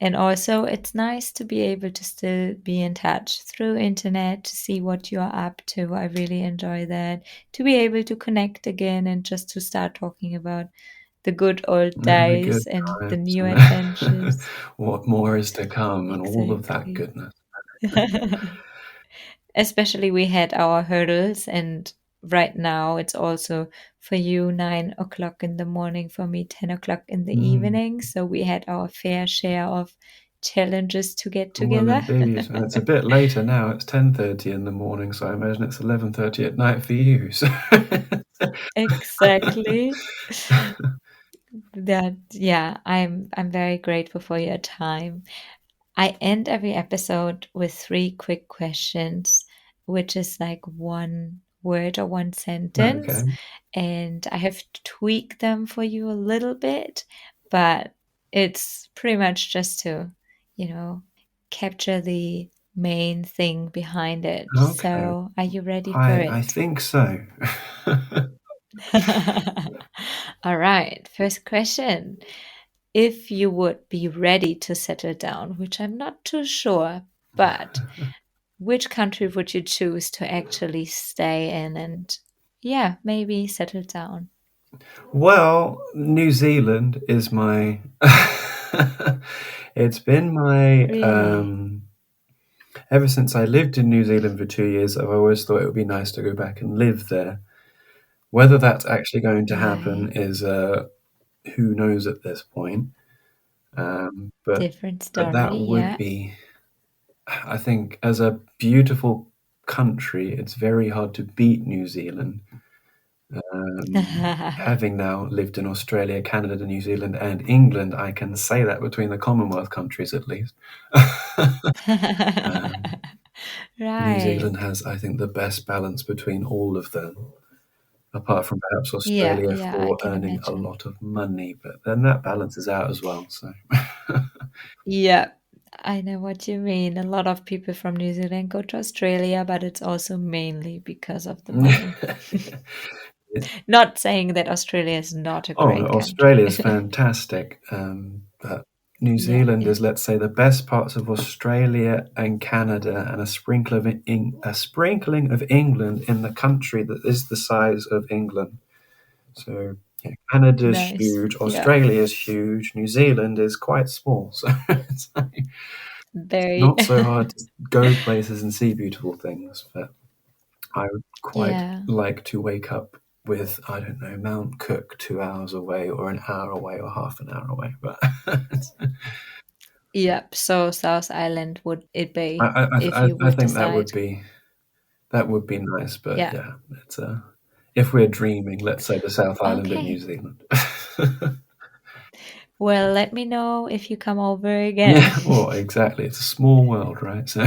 And also, it's nice to be able to still be in touch through internet to see what you are up to. I really enjoy that. To be able to connect again and just to start talking about the good old The good days and the times new and adventures. what more is to come and all of that Exactly. goodness. Especially we had our hurdles, and right now it's also for you 9 o'clock in the morning, for me 10 o'clock in the Mm. evening. So we had our fair share of challenges to get Well, together. indeed. And it's a bit later now. It's 10:30 in the morning, so I imagine it's 11:30 at night for you. So Exactly. That, yeah, I'm very grateful for your time. I end every episode with three quick questions, which is like one word or one okay. sentence. And I have tweaked them for you a little bit, but it's pretty much just to, you know, capture the main thing behind it. Okay. So, are you ready for I it? think so. All right, first question. If you would be ready to settle down, which I'm not too sure, but which country would you choose to actually stay in and, yeah, maybe settle down? Well, New Zealand is my it's been my Really? ever since I lived in New Zealand for 2 years, I've always thought it would be nice to go back and live there. Whether that's actually going to happen Right. is who knows at this point. But Different that story, would yeah. be, I think, as a beautiful country, it's very hard to beat New Zealand. Having now lived in Australia, Canada, New Zealand, and England, I can say that between the Commonwealth countries at least. um, New Right. Zealand has, I think, the best balance between all of them, apart from perhaps Yeah, Australia yeah, I for can earning a imagine. lot of money, but then that balances out as well. So, Yeah, I know what you mean. A lot of people from New Zealand go to Australia, but it's also mainly because of the money. Not saying that Australia is not a oh no, great Australia country. is fantastic, but New Yeah, Zealand yeah. is, let's say, the best parts of Australia and Canada, and a sprinkling of England in the country that is the size of England. So yeah, Canada's Nice. huge, Yeah. Australia is huge, New Zealand is quite small. So it's like, Very. not so hard to go places and see beautiful things, but I would quite Yeah. like to wake up with, I don't know, Mount Cook 2 hours away or an hour away or half an hour away. But Yep. So South Island would it I, be I, if I you I would think decide? that would be nice. But Yeah. yeah, it's if we're dreaming, let's say the South Island of New Okay. Zealand. Well, let me know if you come over again. Yeah, well, exactly. It's a small world, right? So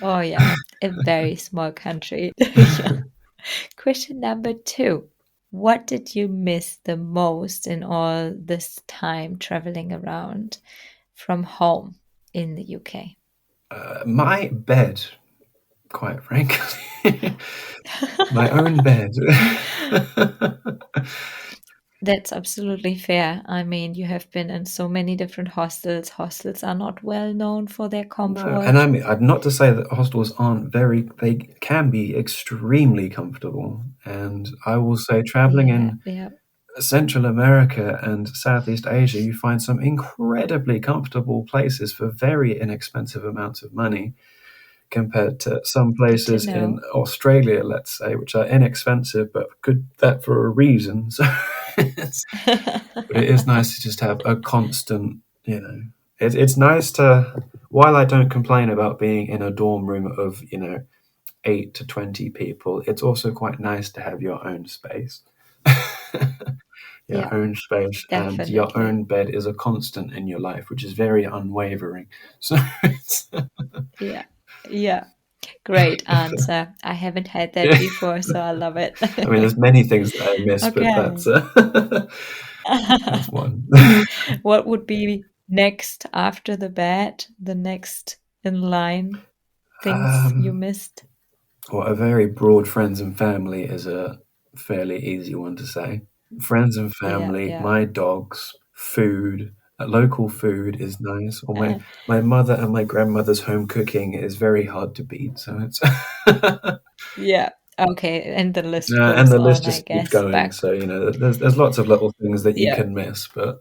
Oh, yeah. A very small country. Yeah. Question number two. What did you miss the most in all this time traveling around from home in the UK? my bed, quite frankly, my own bed. That's absolutely fair. I mean, you have been in so many different hostels. Hostels are not well known for their No, and comfort. I mean, I'm not to say that hostels aren't they can be extremely comfortable. And I will say, traveling Yeah, in yeah, Central America and Southeast Asia, you find some incredibly comfortable places for very inexpensive amounts of money compared to some good to places in know. Australia, let's say, which are inexpensive, but good that for a reason. So but it is nice to just have a constant, it's nice to, while I don't complain about being in a dorm room of, 8 to 20 people, it's also quite nice to have your own space. Yeah, Your own space and your definitely. own bed is a constant in your life, which is very unwavering. So it's, Yeah, yeah. Great answer. I haven't had that yeah. before, so I love it. I mean, there's many things that I miss, but Okay. that's one. What would be next after the bed? The next in line things you um, missed? well, a very broad friends and family is a fairly easy one to say. Friends and Yeah, family, yeah. my dogs, food, Local food is nice, or Uh, my mother and my grandmother's home cooking is very hard to beat. So it's yeah. Okay, and the list and goes the list on, I just keeps guess. going. But So there's lots of little things that you yeah, can miss, but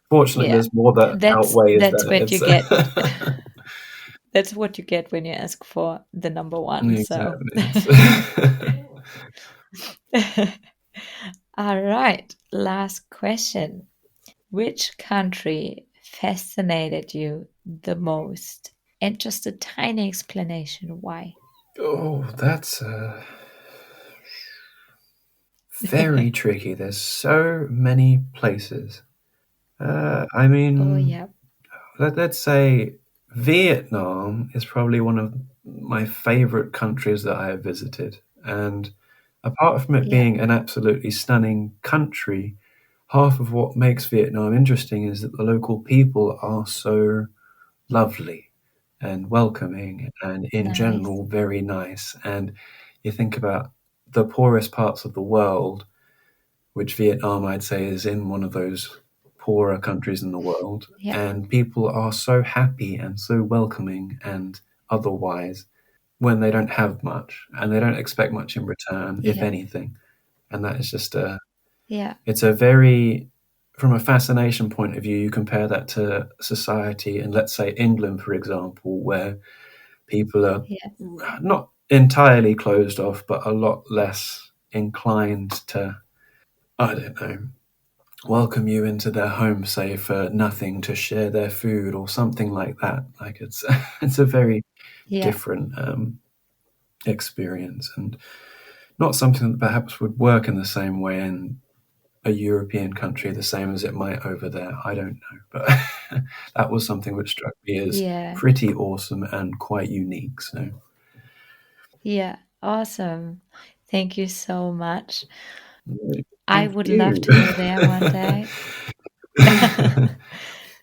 fortunately, yeah. there's more that outweighs That's that. what you It's get. That's what you get when you ask for the number one. So, exactly. It's all right. Last question. Which country fascinated you the most? And just a tiny explanation why. oh, that's very tricky. There's so many places. I Oh, mean, yeah. let's say Vietnam is probably one of my favorite countries that I have visited. And apart from it Yeah. being an absolutely stunning country, half of what makes Vietnam interesting is that the local people are so lovely and welcoming and in Nice. general very nice. And you think about the poorest parts of the world, which Vietnam, I'd say, is in one of those poorer countries in the world. Yeah. And people are so happy and so welcoming and otherwise when they don't have much and they don't expect much in return, if Yeah. anything. And that is just Yeah. it's a very, from a fascination point of view, you compare that to society in, let's say, England, for example, where people are Yeah. not entirely closed off, but a lot less inclined to, I don't know, welcome you into their home, say for nothing, to share their food or something like that. Like it's it's a very Yeah. different experience and not something that perhaps would work in the same way in a European country, the same as it might over there. I don't know, but that was something which struck me as Yeah. pretty awesome and quite unique. So Yeah. Awesome. Thank you so much. I thank would love you. to go there one day.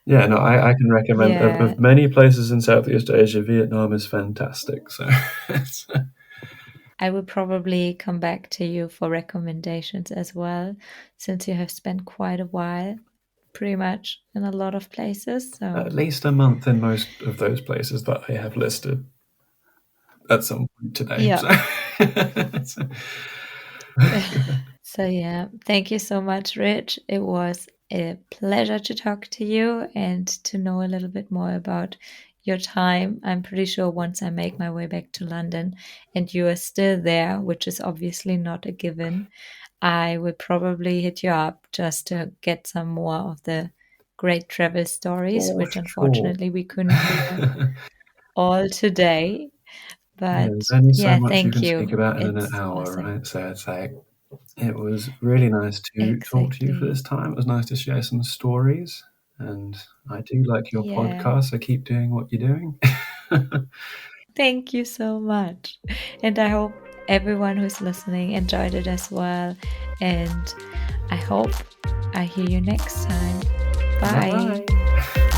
Yeah, no, I can recommend Yeah. of many places in Southeast Asia, Vietnam is fantastic. So it's, I will probably come back to you for recommendations as well, since you have spent quite a while, pretty much in a lot of places. at So, least a month in most of those places that I have listed at some point today. yeah. So, so So, yeah, thank you so much, Rich. It was a pleasure to talk to you and to know a little bit more about your time. I'm pretty sure once I make my way back to London and you are still there, which is obviously not a given, I will probably hit you up just to get some more of the great travel stories, for which sure. unfortunately we couldn't hear all today. Yeah, there's But only so yeah, much you thank can speak you. about in an It's hour, awesome. right? So it's like it was really nice to talk to you for Exactly. this time. It was nice to share some stories, and I do like your Yeah. podcast, so keep doing what you're doing. Thank you so much. And I hope everyone who's listening enjoyed it as well. And I hope I hear you next time. Bye Bye. bye.